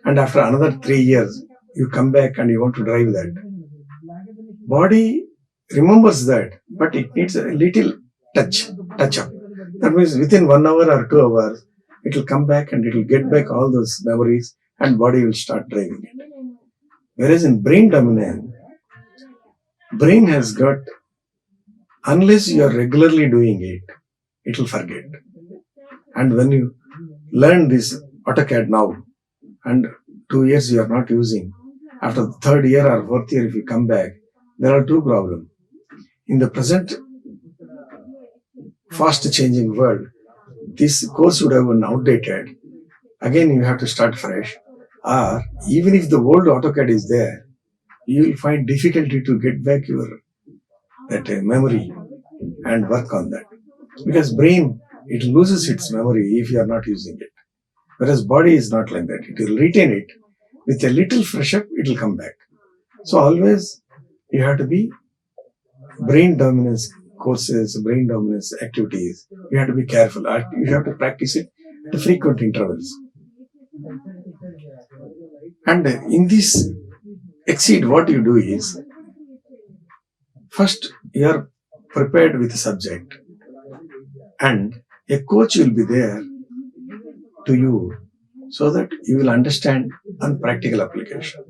[SPEAKER 1] and after another 3 years, you come back and you want to drive that. Body remembers that, but it needs a little touch up. That means within 1 hour or 2 hours, it will come back and it will get back all those memories and body will start driving it. Whereas in brain dominance, brain has got, unless you are regularly doing it, it will forget. And when you learn this AutoCAD now, and 2 years you are not using, after the third year or fourth year, if you come back, there are two problems. In the present fast changing world, this course would have been outdated. Again, you have to start fresh. Or even if the old AutoCAD is there, you will find difficulty to get back your that memory and work on that. Because brain, it loses its memory if you are not using it. Whereas body is not like that. It will retain it. With a little fresh up, it will come back. So always you have to be brain dominance courses, brain dominance activities. You have to be careful. You have to practice it at frequent intervals. And in this ExEEd, what you do is, first you are prepared with the subject, and a coach will be there to you so that you will understand on practical application.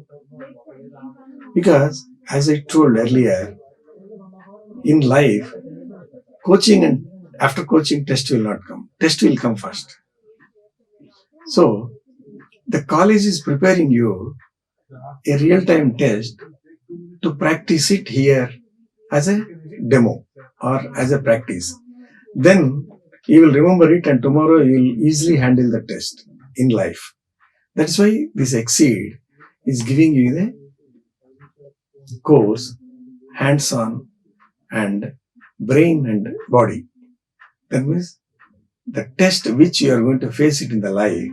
[SPEAKER 1] Because as I told earlier, in life, coaching and after coaching, test will not come. Test will come first. So the college is preparing you a real-time test to practice it here as a demo or as a practice. Then you will remember it, and tomorrow you will easily handle the test in life. That's why this ExEEd is giving you the course, hands-on and brain and body. That means the test which you are going to face it in the life,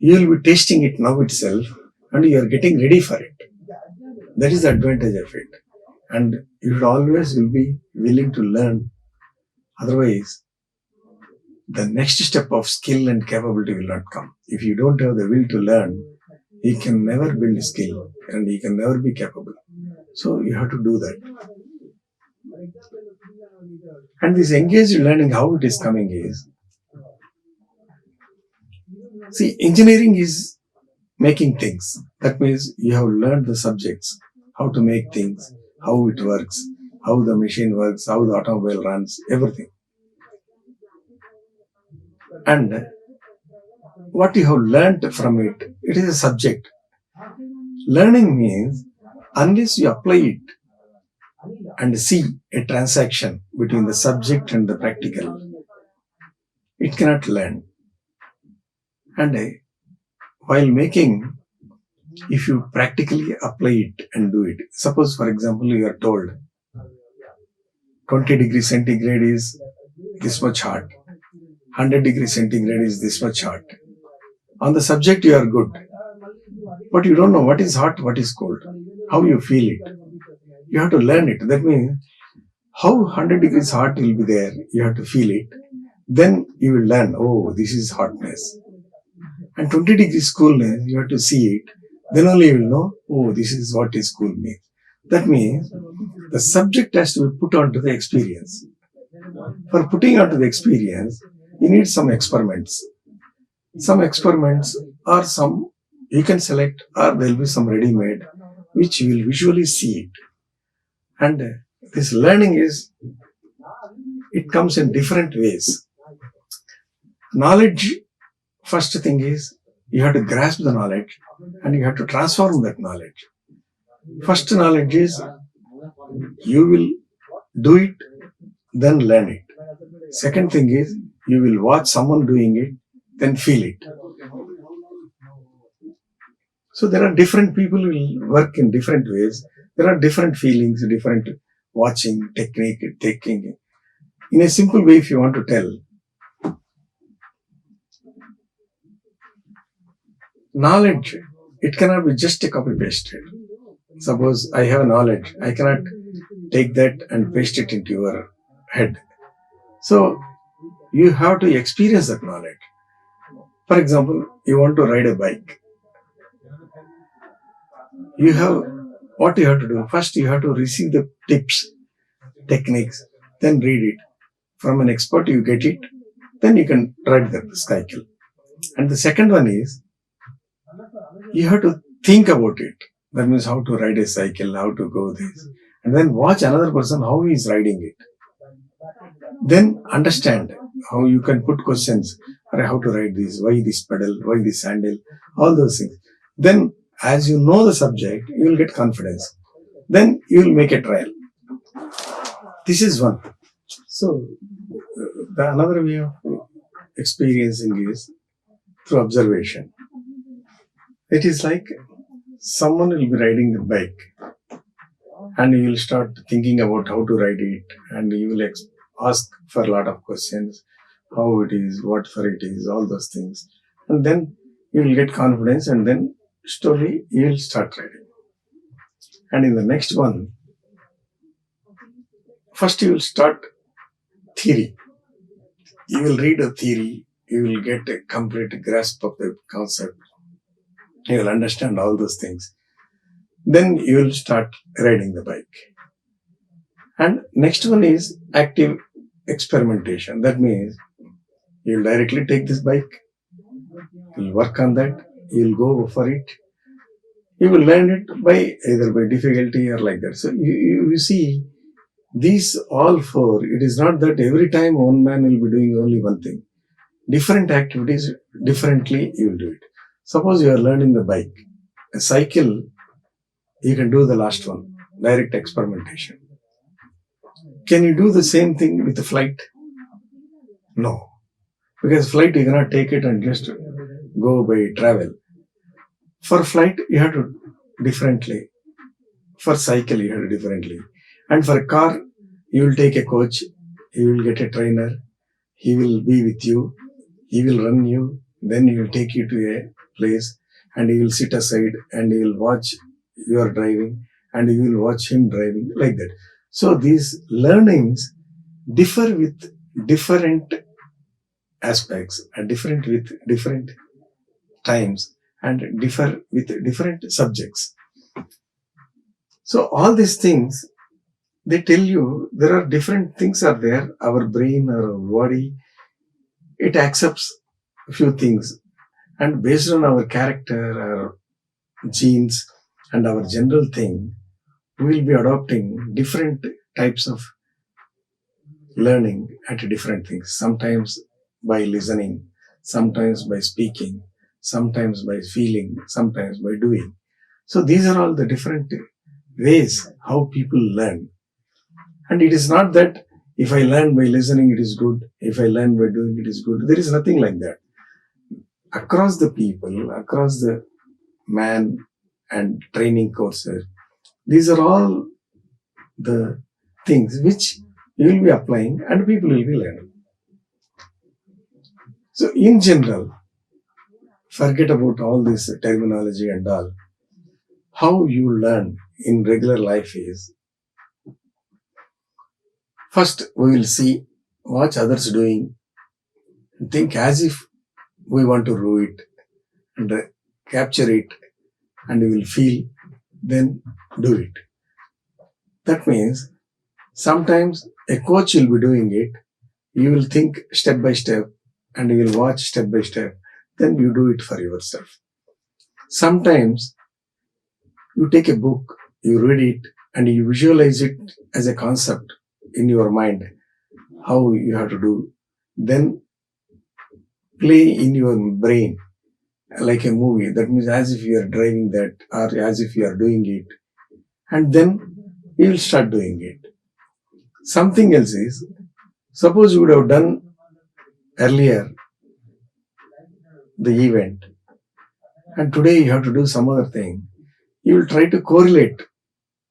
[SPEAKER 1] you will be testing it now itself and you are getting ready for it. That is the advantage of it. And you should always will be willing to learn. Otherwise, the next step of skill and capability will not come. If you don't have the will to learn, you can never build skill and you can never be capable. So you have to do that. And this engaged learning, how it is coming is, see, engineering is making things. That means you have learned the subjects, how to make things, how it works, how the machine works, how the automobile runs, everything. And what you have learned from it, it is a subject. Learning means, unless you apply it and see a transaction between the subject and the practical, it cannot learn. And while making, if you practically apply it and do it, suppose for example you are told 20 degrees centigrade is this much hot, 100 degrees centigrade is this much hot. On the subject you are good, but you don't know what is hot, what is cold, how you feel it. You have to learn it. That means how 100 degrees hot will be there, you have to feel it. Then you will learn, oh, this is hotness. And 20 degrees coolness, you have to see it. Then only you will know, oh, this is what is cool means. That means the subject has to be put onto the experience. For putting onto the experience, you need some experiments. Some experiments or some you can select, or there will be some ready-made which you will visually see it. And this learning is, it comes in different ways. Knowledge, first thing is, you have to grasp the knowledge and you have to transform that knowledge. First knowledge is, you will do it, then learn it. Second thing is, you will watch someone doing it, then feel it. So there are different people who will work in different ways. There are different feelings, different watching, technique, taking. In a simple way, if you want to tell, knowledge, it cannot be just a copy-pasted. Suppose I have knowledge, I cannot take that and paste it into your head. So you have to experience that knowledge. For example, you want to ride a bike. What you have to do? First, you have to receive the tips. techniques, then read it. From an expert you get it, then you can ride the cycle. And the second one is, you have to think about it. That means how to ride a cycle, how to go this. And then watch another person how he is riding it. Then understand how you can put questions. How to ride this, why this pedal, why this handle, all those things. Then as you know the subject, you will get confidence. Then you will make a trial. This is one. So the another way of experiencing is through observation. It is like someone will be riding the bike and you will start thinking about how to ride it, and you will ask for a lot of questions, how it is, what for it is, all those things. And then you will get confidence, and then slowly you will start riding. And in the next one, first you will start theory. You will read a theory, you will get a complete grasp of the concept. You will understand all those things. Then you will start riding the bike. And next one is active experimentation. That means you will directly take this bike, you will work on that, you will go for it. You will learn it by either by difficulty or like that. So you see, these all four, it is not that every time one man will be doing only one thing. Different activities, differently you will do it. Suppose you are learning the bike. A cycle, you can do the last one, direct experimentation. Can you do the same thing with the flight? No. Because flight, you cannot take it and just go by travel. For flight, you have to differently. For cycle, you have to differently. And for a car, you will take a coach, you will get a trainer, he will be with you, he will run you, then he will take you to a place and he will sit aside and he will watch your driving and you will watch him driving, like that. So these learnings differ with different aspects and different with different times and differ with different subjects. So all these things, they tell you there are different things are there. Our brain or our body, it accepts a few things, and based on our character, our genes and our general thing, we will be adopting different types of learning at different things. Sometimes by listening, sometimes by speaking, sometimes by feeling, sometimes by doing. So these are all the different ways how people learn. And it is not that if I learn by listening it is good, if I learn by doing it is good. There is nothing like that. Across the people, across the man and training courses, these are all the things which you will be applying and people will be learning. So in general, forget about all this terminology and all. How you learn in regular life is, first we will see, watch others doing, think as if we want to do it and capture it, and you will feel, then do it. That means sometimes a coach will be doing it, you will think step by step and you will watch step by step, then you do it for yourself. Sometimes you take a book, you read it and you visualize it as a concept in your mind, how you have to do, then play in your brain like a movie. That means as if you are driving that or as if you are doing it, and then you will start doing it. Something else is, suppose you would have done earlier the event and today you have to do some other thing, you will try to correlate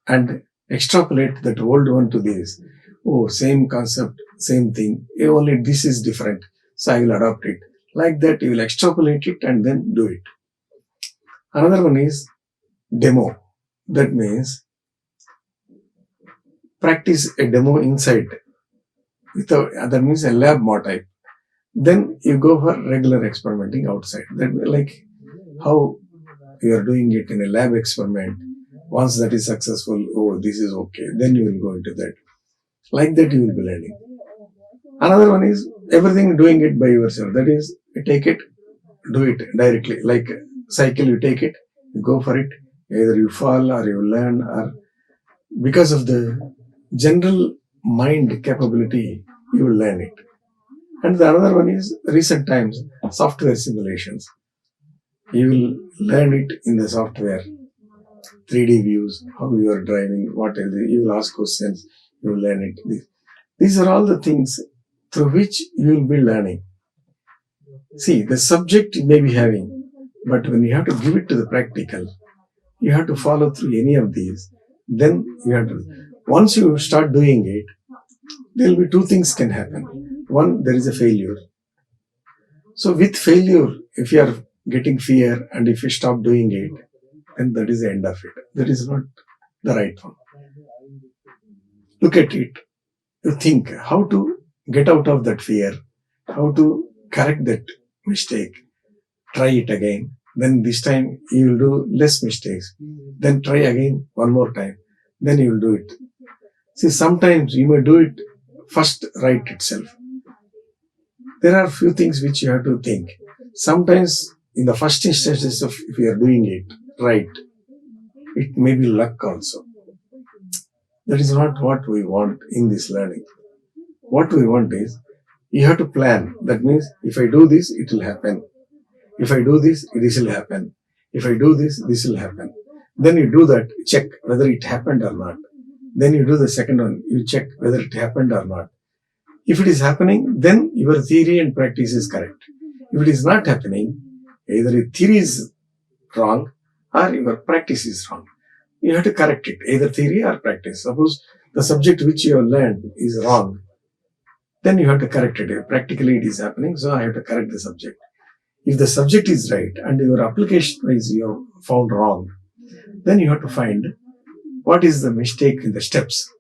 [SPEAKER 1] and extrapolate that old one to this. Oh, same concept, same thing, only this is different, so I will adopt it. Like that you will extrapolate it and then do it. Another one is demo. That means practice a demo inside. That means a lab mod type. Then you go for regular experimenting outside. That like how you are doing it in a lab experiment. Once that is successful, oh, this is okay. Then you will go into that. Like that you will be learning. Another one is everything doing it by yourself. That is, you take it, do it directly. Like cycle, you take it, you go for it. Either you fall or you learn, or because of the general mind capability, you will learn it. And the another one is recent times, software simulations. You will learn it in the software, 3D views, how you are driving, what is it. You will ask questions, you will learn it. These are all the things through which you will be learning. See, the subject you may be having, but when you have to give it to the practical, you have to follow through any of these. Then you have to, once you start doing it, there will be two things can happen. One, there is a failure. So with failure, if you are getting fear and if you stop doing it, then that is the end of it. That is not the right one. Look at it. You think how to get out of that fear, how to correct that mistake, try it again. Then this time you will do less mistakes. Then try again one more time. Then you will do it. See, sometimes you may do it first right itself. There are few things which you have to think. Sometimes in the first instances of if you are doing it right, it may be luck also. That is not what we want in this learning. What we want is, you have to plan. That means, if I do this, it will happen. If I do this, this will happen. If I do this, this will happen. Then you do that, check whether it happened or not. Then you do the second one, you check whether it happened or not. If it is happening, then your theory and practice is correct. If it is not happening, either your theory is wrong or your practice is wrong. You have to correct it, either theory or practice. Suppose the subject which you have learned is wrong, then you have to correct it. Practically it is happening, so I have to correct the subject. If the subject is right and your application is you have found wrong, then you have to find what is the mistake in the steps.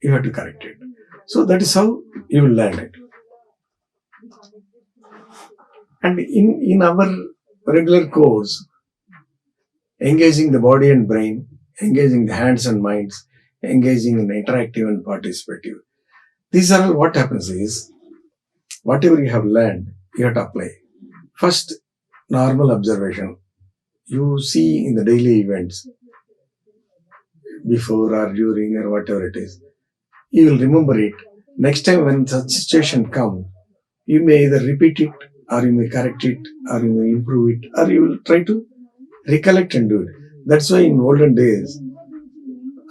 [SPEAKER 1] You have to correct it. So that is how you will learn it. And in our regular course, engaging the body and brain, engaging the hands and minds, engaging in interactive and participative. These are all what happens is, whatever you have learned, you have to apply. First, normal observation. You see in the daily events, before or during or whatever it is, you will remember it. Next time when such situation comes, you may either repeat it, or you may correct it, or you may improve it, or you will try to recollect and do it. That's why in olden days,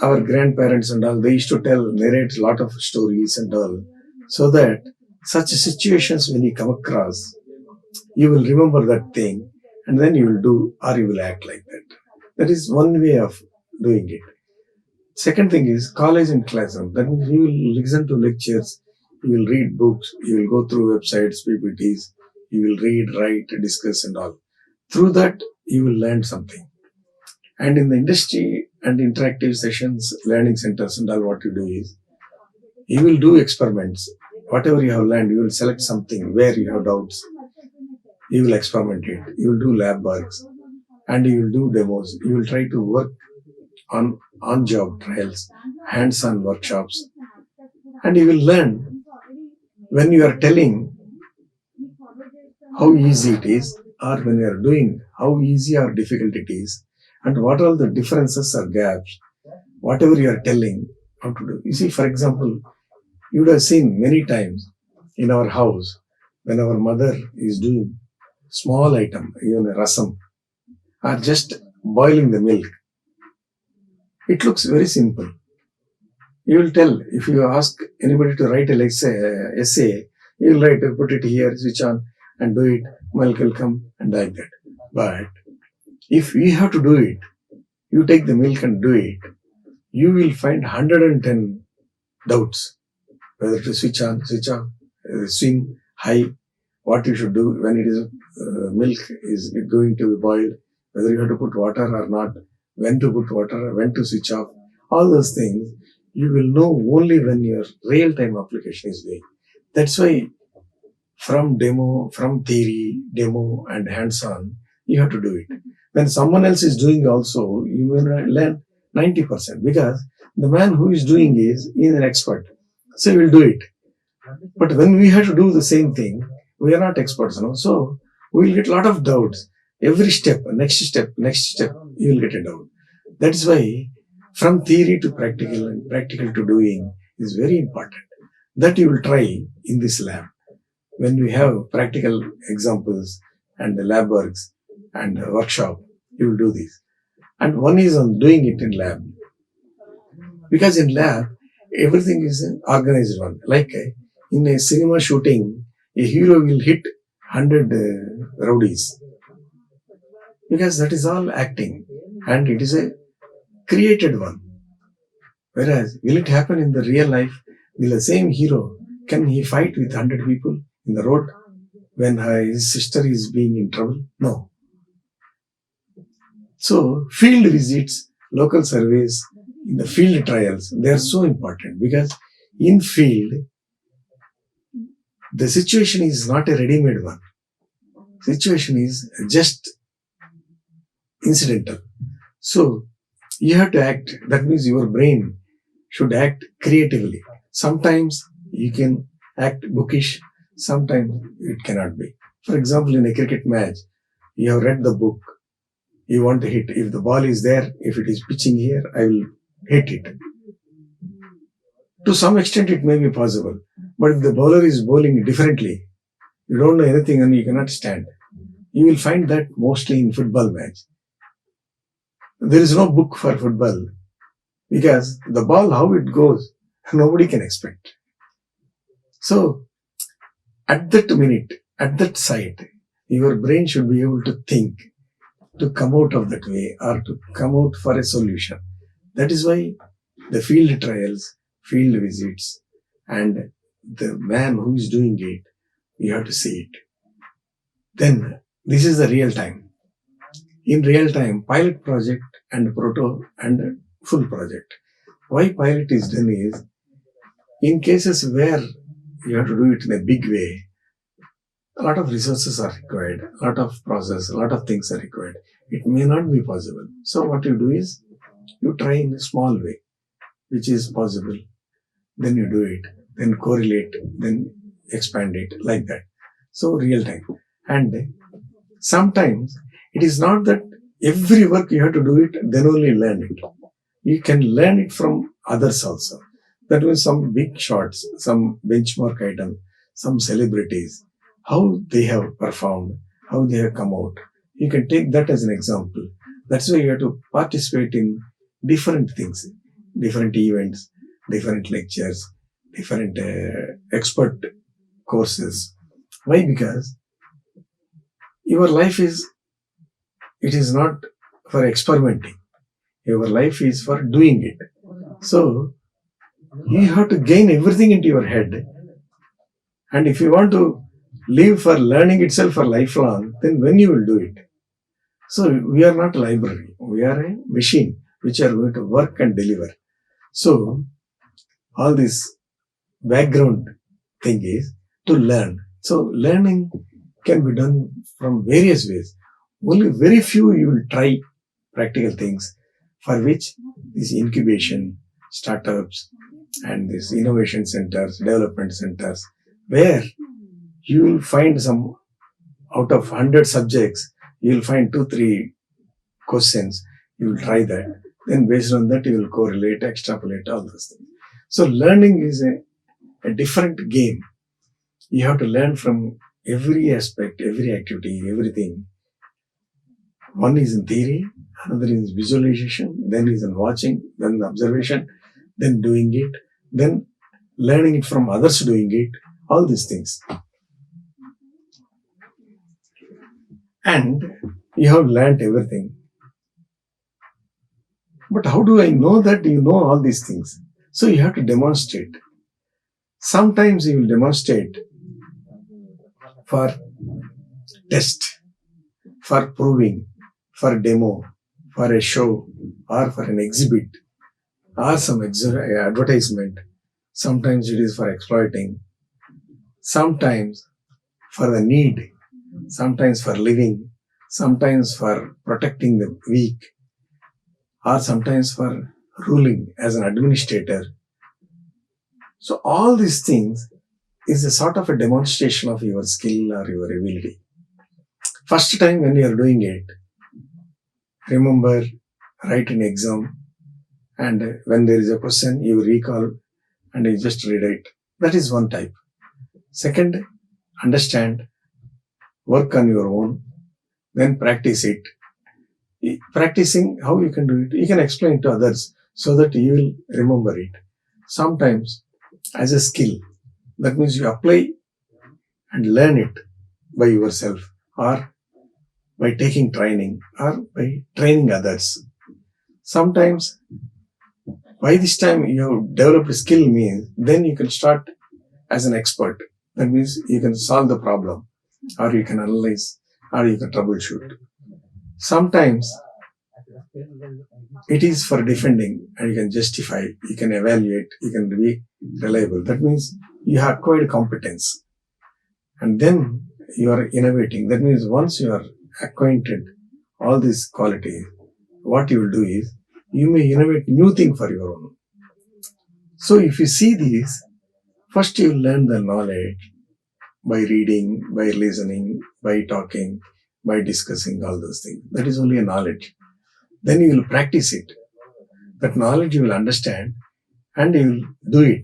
[SPEAKER 1] our grandparents and all, they used to narrate a lot of stories and all, so that such situations when you come across, you will remember that thing, and then you will do or you will act like that. That is one way of doing it. Second thing is college and classroom. That means you will listen to lectures, you will read books, you will go through websites, PPTs, you will read, write, discuss and all. Through that, you will learn something. And in the industry and interactive sessions, learning centers and all, what you do is, you will do experiments. Whatever you have learned, you will select something where you have doubts. You will experiment it. You will do lab works and you will do demos. You will try to work on job trials, hands-on workshops, and you will learn when you are telling how easy it is, or when you are doing how easy or difficult it is, and what are the differences or gaps, whatever you are telling, how to do. You see, for example, you would have seen many times in our house, when our mother is doing small item, even a rasam, or just boiling the milk. It looks very simple. You will tell, if you ask anybody to write an essay, you will write, put it here, switch on, and do it, milk will come, and like that. But if you have to do it, you take the milk and do it, you will find 110 doubts. Whether to switch on, switch off, swing, high, what you should do when it is milk is going to be boiled, whether you have to put water or not, when to put water, when to switch off, all those things you will know only when your real-time application is doing. That's why from theory, demo and hands-on, you have to do it. When someone else is doing also, you will learn 90%, because the man who is doing is an expert. So we will do it. But when we have to do the same thing, we are not experts, so we will get a lot of doubts. Every step, next step, you will get a doubt. That is why from theory to practical and practical to doing is very important. That you will try in this lab. When we have practical examples and the lab works and workshop, you will do this. And one is on doing it in lab. Because in lab, everything is an organized one. Like in a cinema shooting, a hero will hit 100 rowdies. Because that is all acting. And it is a created one. Whereas, will it happen in the real life? Will the same hero, can he fight with 100 people in the road when his sister is being in trouble? No. So, field visits, local surveys, in the field trials, they are so important because in field, the situation is not a ready-made one. Situation is just incidental. So, you have to act. That means your brain should act creatively. Sometimes you can act bookish, sometimes it cannot be. For example, in a cricket match, you have read the book, you want to hit. If the ball is there, if it is pitching here, I will hit it. To some extent, it may be possible. But if the bowler is bowling differently, you don't know anything and you cannot stand. You will find that mostly in football match. There is no book for football because the ball, how it goes, nobody can expect. So, at that minute, at that site, your brain should be able to think, to come out of that way or to come out for a solution. That is why the field trials, field visits, and the man who is doing it, you have to see it. Then, this is the real time. In real time, pilot project and proto and full project. Why pilot is done is, in cases where you have to do it in a big way, a lot of resources are required, a lot of process, a lot of things are required. It may not be possible. So what you do is, you try in a small way, which is possible. Then you do it, then correlate, then expand it like that. So real time. And sometimes it is not that every work you have to do it, then only learn it. You can learn it from others also. That means some big shots, some benchmark item, some celebrities, how they have performed, how they have come out. You can take that as an example. That's why you have to participate in different things, different events, different lectures, different expert courses. Why? Because your life is, it is not for experimenting. Your life is for doing it. So, you have to gain everything into your head. And if you want to live for learning itself for lifelong, then when you will do it? So, we are not a library. We are a machine which are going to work and deliver. So, all this background thing is to learn. So, learning can be done from various ways. Only very few you will try practical things for which this incubation, startups, and these innovation centers, development centers, where you will find some, out of 100 subjects, you will find 2-3 questions, you will try that. Then based on that, you will correlate, extrapolate, all those things. So learning is a different game. You have to learn from every aspect, every activity, everything. One is in theory, another is visualization, then is in watching, then observation, then doing it, then learning it from others doing it, all these things. And you have learnt everything. But how do I know that you know all these things? So you have to demonstrate. Sometimes you will demonstrate for test, for proving, for demo, for a show, or for an exhibit, or some advertisement. Sometimes it is for exploiting, sometimes for the need, sometimes for living, sometimes for protecting the weak, or sometimes for ruling as an administrator. So all these things is a sort of a demonstration of your skill or your ability. First time when you are doing it, remember, write in exam, and when there is a question, you recall and you just read it. That is one type. Second, understand, work on your own, then practice it. Practicing how you can do it, you can explain to others so that you will remember it. Sometimes as a skill, that means you apply and learn it by yourself or by taking training or by training others. Sometimes by this time you have developed a skill means then you can start as an expert. That means you can solve the problem or you can analyze or you can troubleshoot. Sometimes it is for defending and you can justify, you can evaluate, you can be reliable. That means you have acquired competence and then you are innovating. That means once you are acquainted all these qualities, what you will do is you may innovate new thing for your own. So if you see these, first you learn the knowledge by reading, by listening, by talking, by discussing all those things. That is only a knowledge. Then you will practice it. That knowledge you will understand and you will do it.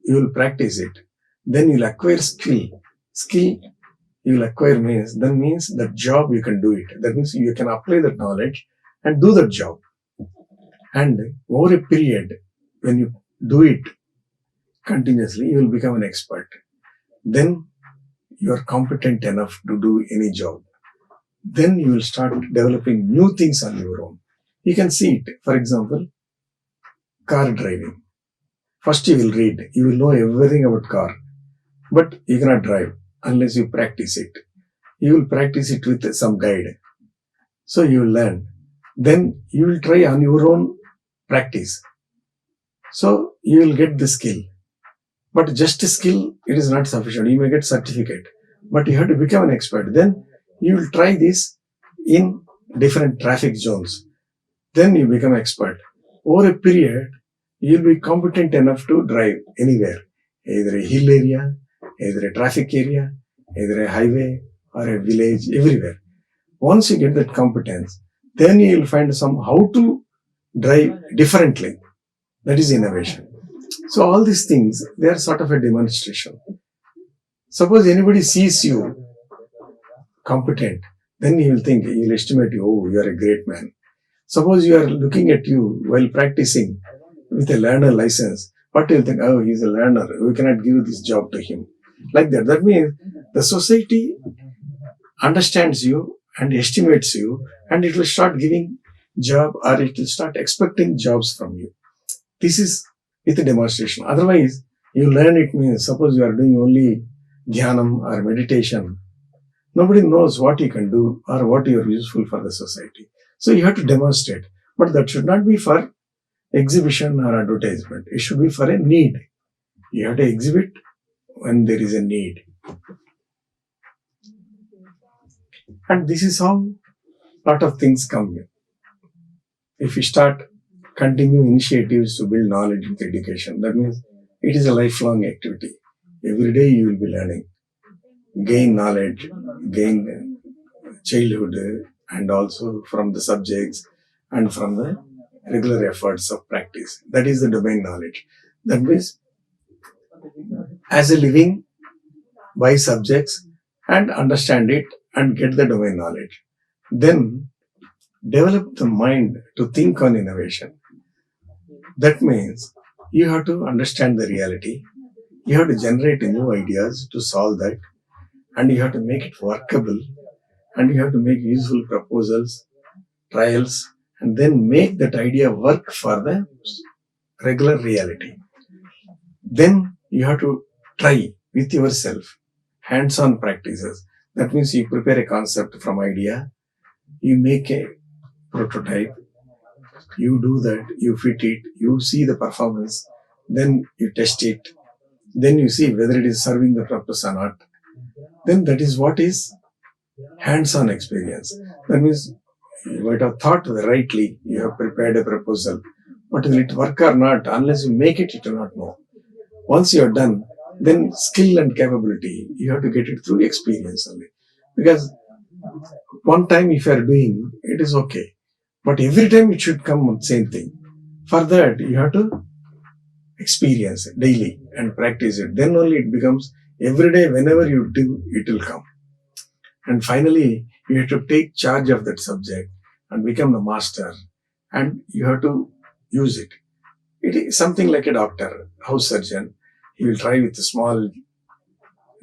[SPEAKER 1] You will practice it. Then you will acquire skill. Skill you will acquire means that job you can do it. That means you can apply that knowledge and do that job. And over a period, when you do it continuously, you will become an expert. Then you are competent enough to do any job. Then you will start developing new things on your own. You can see it. For example, car driving. First you will read. You will know everything about car. But you cannot drive unless you practice it. You will practice it with some guide. So you will learn. Then you will try on your own practice. So you will get the skill. But just a skill, it is not sufficient. You may get certificate. But you have to become an expert. Then you will try this in different traffic zones. Then you become expert. Over a period, you will be competent enough to drive anywhere. Either a hill area, either a traffic area, either a highway or a village, everywhere. Once you get that competence, then you will find how to drive differently. That is innovation. So all these things, they are sort of a demonstration. Suppose anybody sees you competent, then he will think, he will estimate you, oh, you are a great man. Suppose you are looking at you while practicing with a learner license, what you will think, oh, he is a learner, we cannot give this job to him. Like that. That means the society understands you and estimates you, and it will start giving job or it will start expecting jobs from you. This is with a demonstration. Otherwise, you learn it means, suppose you are doing only dhyanam or meditation, nobody knows what you can do or what you are useful for the society. So you have to demonstrate. But that should not be for exhibition or advertisement. It should be for a need. You have to exhibit when there is a need. And this is how a lot of things come here. If you start continue initiatives to build knowledge with education, that means it is a lifelong activity. Every day you will be learning. Gain knowledge, gain childhood, and also from the subjects and from the regular efforts of practice. That is the domain knowledge. That means as a living by subjects and understand it and get the domain knowledge. Then develop the mind to think on innovation. That means you have to understand the reality. You have to generate new ideas to solve that, and you have to make it workable, and you have to make useful proposals, trials, and then make that idea work for the regular reality. Then you have to try with yourself, hands-on practices. That means you prepare a concept from idea, you make a prototype, you do that, you fit it, you see the performance, then you test it, then you see whether it is serving the purpose or not. Then that is what is hands-on experience. That means you might have thought rightly, you have prepared a proposal, but will it work or not? Unless you make it, you do not know. Once you are done, then skill and capability, you have to get it through experience only. Because one time if you are doing, it is okay. But every time it should come with same thing. For that, you have to experience it daily and practice it. Then only it becomes every day, whenever you do, it will come. And finally, you have to take charge of that subject and become the master. And you have to use it. It is something like a doctor, house surgeon. He will try with small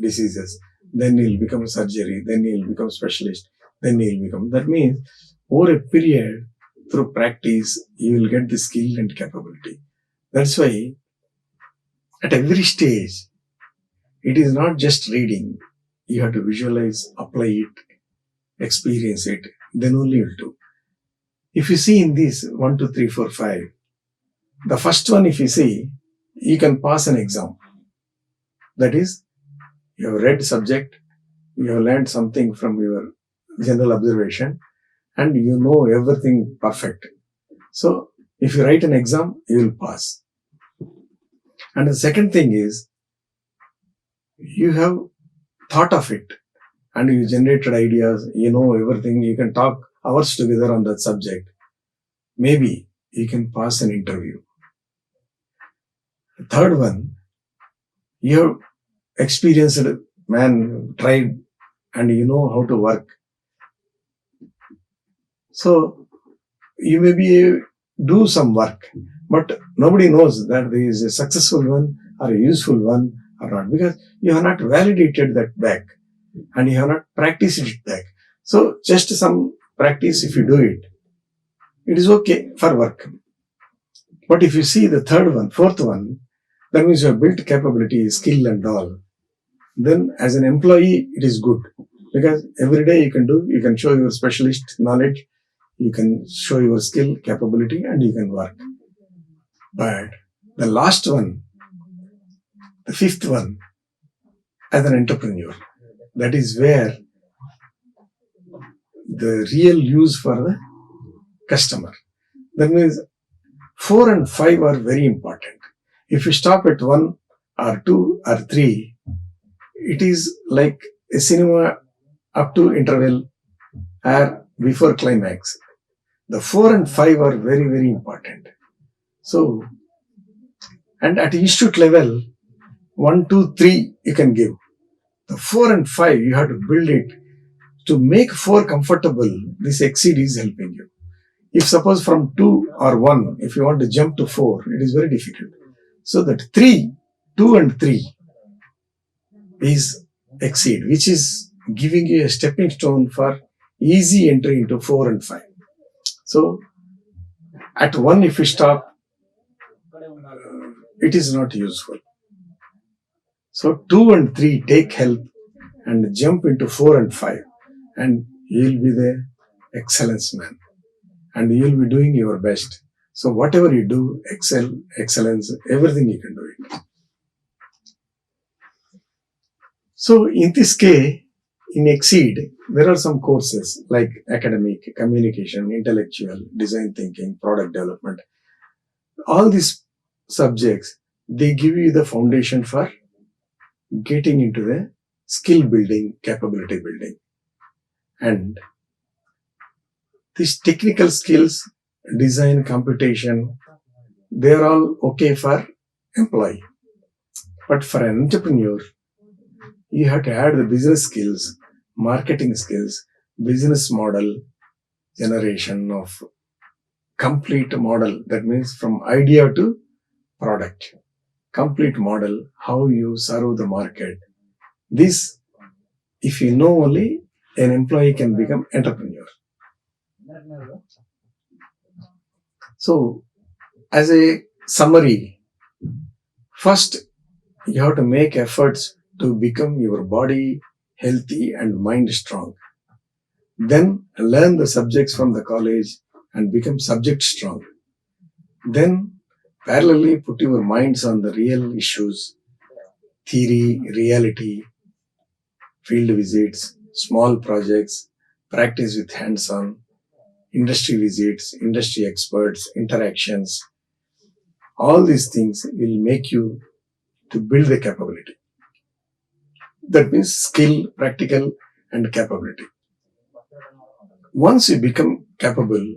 [SPEAKER 1] diseases. Then he'll become a surgery. Then he'll become specialist. Then he'll become. That means over a period, through practice, you will get the skill and capability. That's why at every stage, it is not just reading. You have to visualize, apply it, experience it. Then only you'll do. If you see in this 1, 2, 3, 4, 5, the first one, if you see, you can pass an exam. That is, you have read subject, you have learned something from your general observation, and you know everything perfect. So, if you write an exam, you will pass. And the second thing is, you have thought of it, and you generated ideas, you know everything, you can talk hours together on that subject. Maybe you can pass an interview. The third one, you have experienced man, tried, and you know how to work. So you may be do some work, but nobody knows that there is a successful one or a useful one or not, because you have not validated that back and you have not practiced it back. So just some practice, if you do it, it is okay for work. But if you see the third one, fourth one, that means you have built capability, skill and all. Then as an employee, it is good, because every day you can do, you can show your specialist knowledge, you can show your skill, capability, and you can work. But the last one, the fifth one, as an entrepreneur, that is where the real use for the customer. That means 4 and 5 are very important. If you stop at 1 or 2 or 3, it is like a cinema up to interval or before climax. The 4 and 5 are very, very important. So, and at institute level, 1, 2, 3 you can give. The 4 and 5, you have to build it. To make 4 comfortable, this ExEEd is helping you. If suppose from 2 or 1, if you want to jump to 4, it is very difficult. So that 3, 2 and 3 is ExEEd, which is giving you a stepping stone for easy entry into 4 and 5. So at 1, if you stop, it is not useful. So 2 and 3 take help and jump into 4 and 5, and you will be the excellence man, and you will be doing your best. So whatever you do, excellence, everything you can do it. So in this case, in ExEEd, there are some courses like academic, communication, intellectual, design thinking, product development. All these subjects, they give you the foundation for getting into the skill building, capability building. And these technical skills, design, computation, they are all okay for employee. But for an entrepreneur, you have to add the business skills, marketing skills, business model generation of complete model. That means from idea to product. Complete model, how you serve the market. This, if you know only, an employee can become entrepreneur. So, as a summary, first you have to make efforts to become your body healthy and mind strong. Then learn the subjects from the college and become subject strong. Then parallelly put your minds on the real issues, theory, reality, field visits, small projects, practice with hands-on, industry visits, industry experts, interactions. All these things will make you to build the capability. That means skill, practical, and capability. Once you become capable,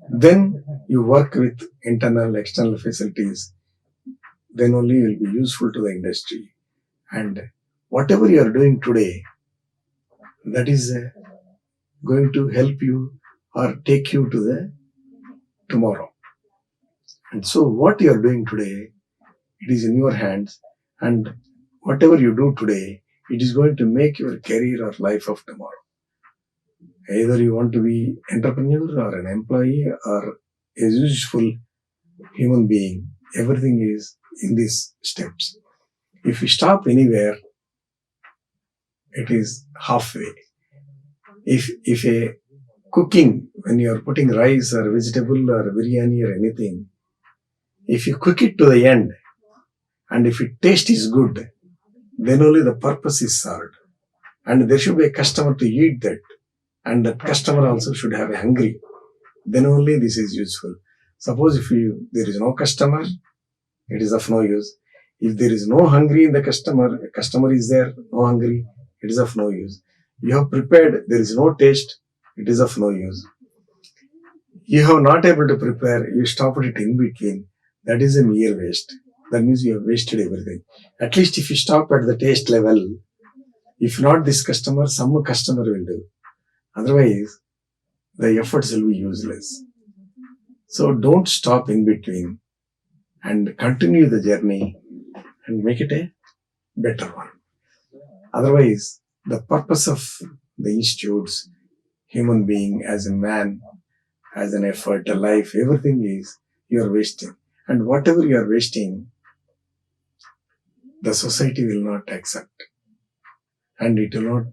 [SPEAKER 1] then you work with internal, external facilities. Then only you will be useful to the industry. And whatever you are doing today, that is going to help you or take you to the tomorrow. And so what you are doing today, it is in your hands, and whatever you do today, it is going to make your career or life of tomorrow. Either you want to be entrepreneur or an employee or a useful human being, everything is in these steps. If you stop anywhere, it is halfway. If a cooking, when you are putting rice or vegetable or biryani or anything, if you cook it to the end, and if it taste is good, then only the purpose is served. And there should be a customer to eat that. And that customer also should have a hungry. Then only this is useful. Suppose if there is no customer, it is of no use. If there is no hungry in the customer, a customer is there, no hungry, it is of no use. You have prepared, there is no taste, it is of no use. You have not able to prepare, you stopped it in between, that is a mere waste. That means you have wasted everything. At least if you stop at the taste level, if not this customer, some customer will do. Otherwise, the efforts will be useless. So don't stop in between and continue the journey and make it a better one. Otherwise, the purpose of the institutes, human being as a man, as an effort, a life, everything is you are wasting. And whatever you are wasting, the society will not accept. And it will not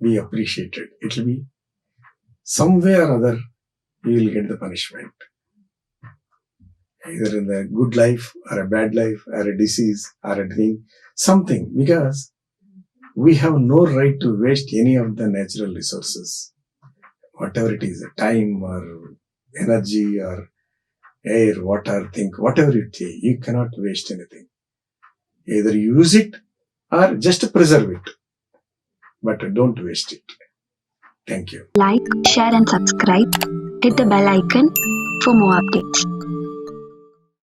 [SPEAKER 1] be appreciated. It will be some way or other, you will get the punishment. Either in the good life or a bad life or a disease or a thing, something. Because we have no right to waste any of the natural resources. Whatever it is, time or energy or air, water, think, whatever it is, you cannot waste anything. Either use it or just preserve it. But don't waste it. Thank you.
[SPEAKER 2] Like, share and subscribe. Hit the bell icon for more updates.